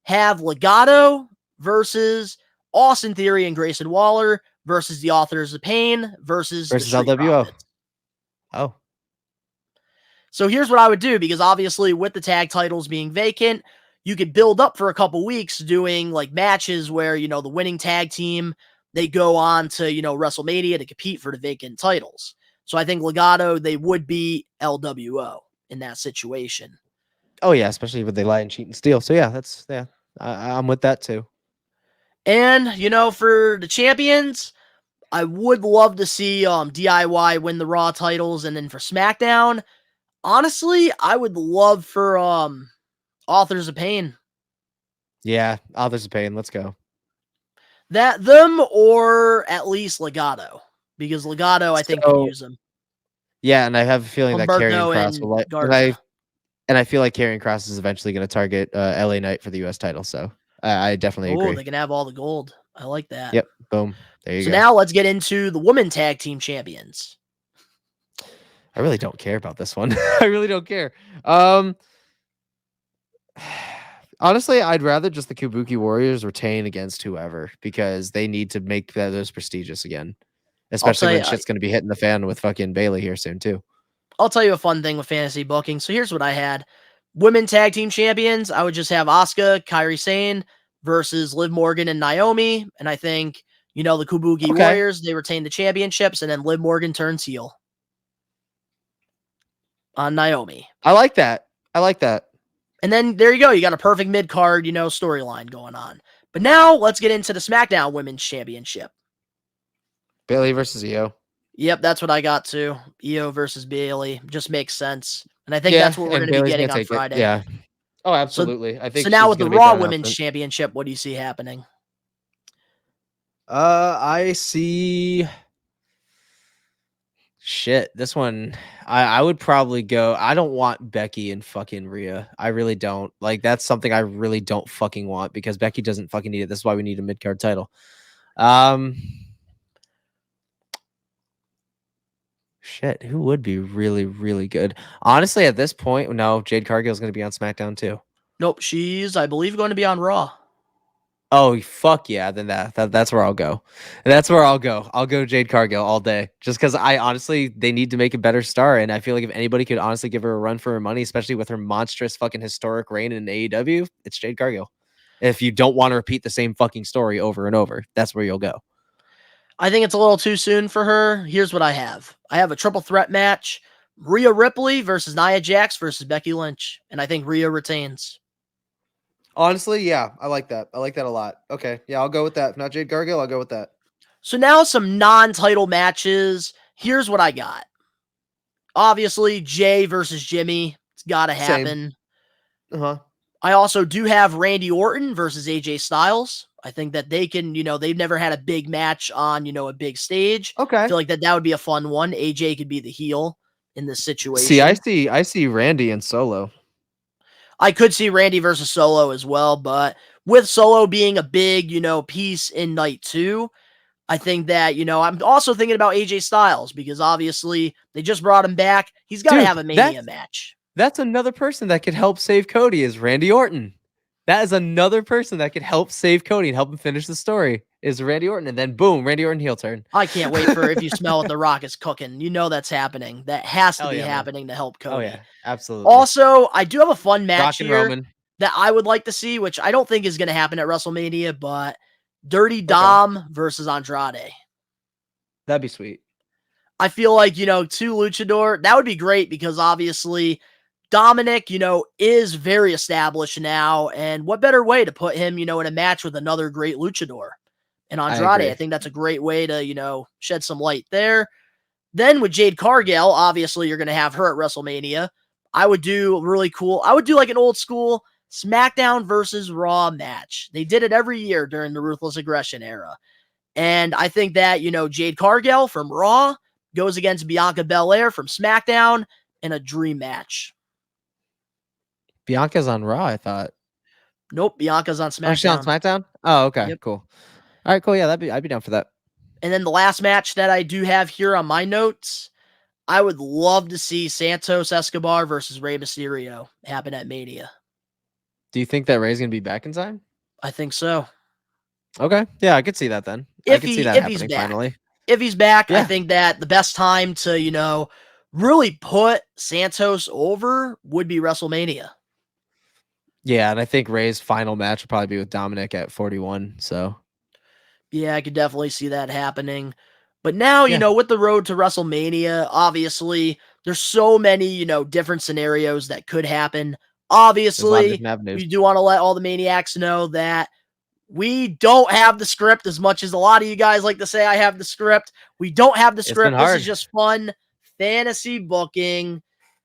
E: Have Legado versus Austin Theory and Grayson Waller versus the Authors of Pain versus the Street
C: LWO.
E: Profits.
C: Oh.
E: So here's what I would do, because obviously with the tag titles being vacant, you could build up for a couple weeks doing like matches where, the winning tag team, they go on to, WrestleMania to compete for the vacant titles. So I think Legado, they would be LWO in that situation.
C: Oh yeah, especially when they lie and cheat and steal. So yeah, I'm with that too.
E: And, for the champions, I would love to see DIY win the Raw titles. And then for SmackDown, honestly, I would love for Authors of Pain.
C: Yeah, Authors of Pain. Let's go.
E: Them or at least Legado, because Legado I think could
C: So
E: use them.
C: yeah, and I have a feeling that Karrion
E: Humberto
C: Cross
E: and
C: will
E: Garza.
C: and I feel like Karrion Cross is eventually going to target LA Knight for the US title. So I definitely
E: Oh,
C: agree.
E: they can have all the gold. I like that.
C: Yep. Boom. There you
E: So
C: go.
E: now let's get into the women tag team champions.
C: I really don't care about this one. I really don't care. Um, honestly, I'd rather just the Kabuki Warriors retain against whoever because they need to make those prestigious again,
E: I'll
C: especially
E: tell
C: when
E: you,
C: shit's going to be hitting the fan with fucking Bailey here soon too.
E: I'll tell you a fun thing with fantasy booking. So here's what I had. Women tag team champions, I would just have Asuka, Kairi Sane versus Liv Morgan and Naomi. And I think, the Kabuki
C: Okay.
E: Warriors, they retain the championships, and then Liv Morgan turns heel on Naomi.
C: I like that. I like that.
E: And then there you go. You got a perfect mid-card, storyline going on. But now let's get into the SmackDown Women's Championship.
C: Bailey versus Io.
E: Yep, that's what I got too. Io versus Bailey just makes sense. And I think that's what we're going to be
C: Bailey's
E: getting
C: gonna
E: on
C: take it.
E: Friday.
C: Yeah. Oh, absolutely. I think
E: So now
C: she's
E: with the
C: gonna make
E: Raw
C: that
E: Women's
C: announcement.
E: Championship, what do you see happening?
C: I see. Shit, this one, I would probably go. I don't want Becky and fucking Rhea. I really don't. Like, that's something I really don't fucking want because Becky doesn't fucking need it. This is why we need a mid card title. Shit, who would be really, really good? Honestly, at this point, no, Jade Cargill is going to be on SmackDown too.
E: Nope, she's, I believe, going to be on Raw.
C: Oh, fuck yeah. Then that's where I'll go. That's where I'll go. I'll go Jade Cargill all day. Just because I honestly, they need to make a better star. And I feel like if anybody could honestly give her a run for her money, especially with her monstrous fucking historic reign in AEW, it's Jade Cargill. If you don't want to repeat the same fucking story over and over, that's where you'll go.
E: I think it's a little too soon for her. Here's what I have. I have a triple threat match. Rhea Ripley versus Nia Jax versus Becky Lynch. And I think Rhea retains.
C: Honestly, yeah, I like that. I like that a lot. Okay, yeah, I'll go with that. If not Jade Cargill, I'll go with that.
E: So now some non-title matches. Here's what I got. Obviously, Jay versus Jimmy. It's got to happen.
C: Uh-huh.
E: I also do have Randy Orton versus AJ Styles. I think that they can, they've never had a big match on, a big stage.
C: Okay.
E: I feel like that would be a fun one. AJ could be the heel in this situation.
C: See, I see Randy and Solo.
E: I could see Randy versus Solo as well, but with Solo being a big, piece in night 2, I think that, I'm also thinking about AJ Styles because obviously they just brought him back. He's got to have a Mania match.
C: That's another person that could help save Cody is Randy Orton. That is another person that could help save Cody and help him finish the story is Randy Orton. And then boom, Randy Orton heel turn.
E: I can't wait for If You Smell What the Rock is Cooking. That's happening. That has to be happening to help Cody.
C: Oh yeah, absolutely.
E: Also, I do have a fun match
C: Rock and
E: here
C: Roman.
E: that I would like to see, which I don't think is going to happen at WrestleMania, but Dirty Dom versus Andrade.
C: That'd be sweet.
E: I feel like, 2 luchador, that would be great because obviously Dominic, is very established now. And what better way to put him, in a match with another great luchador? And Andrade, I think that's a great way to, shed some light there. Then with Jade Cargill, obviously you're going to have her at WrestleMania. I would do really cool. I would do like an old school SmackDown versus Raw match. They did it every year during the Ruthless Aggression era. And I think that, Jade Cargill from Raw goes against Bianca Belair from SmackDown in a dream match.
C: Bianca's on Raw, I thought.
E: Nope, Bianca's on SmackDown.
C: Oh, she's on SmackDown? Oh, okay,
E: Yep.
C: Cool. All right, cool. Yeah, I'd be down for that.
E: And then the last match that I do have here on my notes, I would love to see Santos Escobar versus Rey Mysterio happen at Mania.
C: Do you think that Ray's gonna be back in time?
E: I think so.
C: Okay, yeah, I could see that then. I could see that happening finally.
E: If he's back,
C: Yeah.
E: I think that the best time to, really put Santos over would be WrestleMania.
C: Yeah, and I think Ray's final match will probably be with Dominic at 41. So
E: Yeah, I could definitely see that happening. But now, with the road to WrestleMania, obviously, there's so many, different scenarios that could happen. Obviously, we do want to let all the maniacs know that we don't have the script as much as a lot of you guys like to say I have the script. We don't have the script. This is just fun fantasy booking.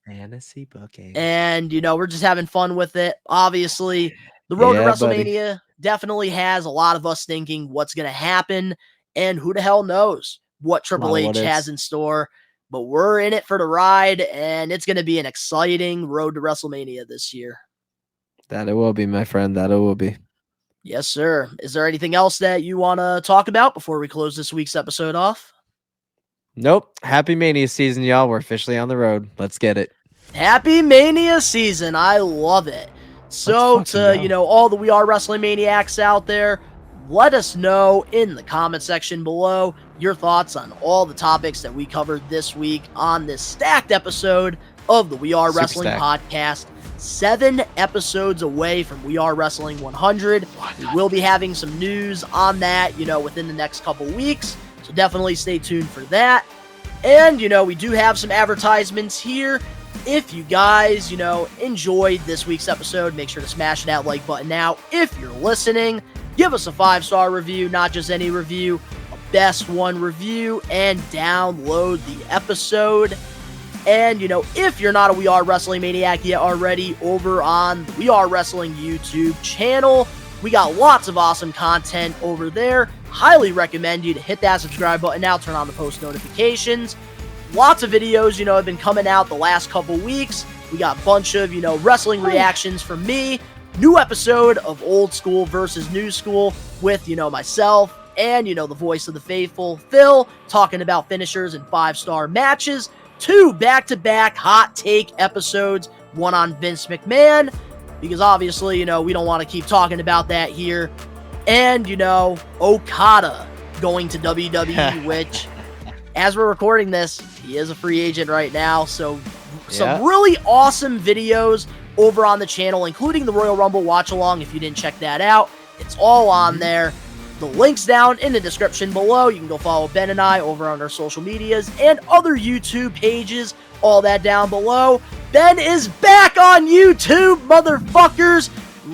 E: And, we're just having fun with it. Obviously, the road to WrestleMania definitely has a lot of us thinking what's going to happen, and who the hell knows what Triple H has in store. But we're in it for the ride, and it's going to be an exciting road to WrestleMania this year.
C: That it will be, my friend. That it will be.
E: Yes, sir. Is there anything else that you want to talk about before we close this week's episode off?
C: Nope. Happy Mania season, y'all. We're officially on the road. Let's get it.
E: Happy Mania season. I love it. So to, all the We Are Wrestling Maniacs out there, let us know in the comment section below your thoughts on all the topics that we covered this week on this stacked episode of the We Are Wrestling podcast. 7 episodes away from We Are Wrestling 100. We will be having some news on that, within the next couple weeks. So definitely stay tuned for that. And, we do have some advertisements here. If you guys, enjoyed this week's episode, make sure to smash that like button now. If you're listening, give us a 5-star review, not just any review, a best one review, and download the episode. And, if you're not a We Are Wrestling Maniac yet already, over on the We Are Wrestling YouTube channel, we got lots of awesome content over there. Highly recommend you to hit that subscribe button now, turn on the post notifications. Lots of videos, have been coming out the last couple weeks. We got a bunch of, wrestling reactions from me. New episode of Old School versus New School with, myself and, the voice of the faithful, Phil, talking about finishers and 5-star matches. 2 back-to-back hot take episodes, one on Vince McMahon, because obviously, we don't want to keep talking about that here. And, Okada going to WWE, which, as we're recording this, he is a free agent right now. So some really awesome videos over on the channel, including the Royal Rumble watch-along. If you didn't check that out, it's all on there. The link's down in the description below. You can go follow Ben and I over on our social medias and other YouTube pages. All that down below. Ben is back on YouTube, motherfuckers.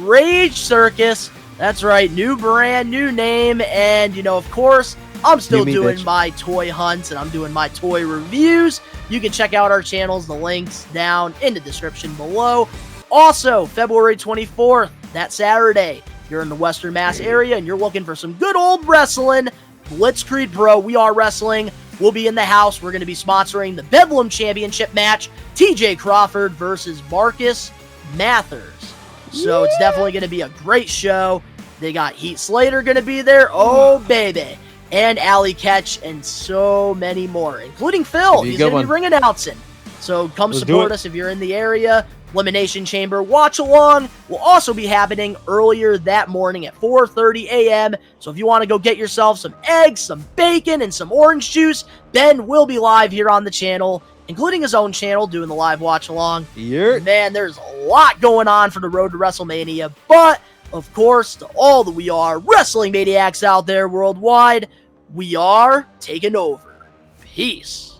E: Rage Circus. That's right. New brand, new name. And, of course, I'm still doing my toy hunts and I'm doing my toy reviews. You can check out our channels. The links down in the description below. Also, February 24th, that Saturday, you're in the Western Mass area and you're looking for some good old wrestling, Blitzkrieg Pro, We Are Wrestling, will be in the house. We're going to be sponsoring the Bedlam Championship match, TJ Crawford versus Marcus Mathers. So it's definitely going to be a great show. They got Heath Slater going to be there. Oh, baby. And Allie Ketch and so many more, including Phil. He's going to be ring announcing. So come support us if you're in the area. Elimination Chamber watch along will also be happening earlier that morning at 4:30 a.m. So if you want to go get yourself some eggs, some bacon, and some orange juice, Ben will be live here on the channel, including his own channel, doing the live watch along. Man, there's a lot going on for the road to WrestleMania, but of course, to all the We Are Wrestling Maniacs out there worldwide, we are taking over. Peace.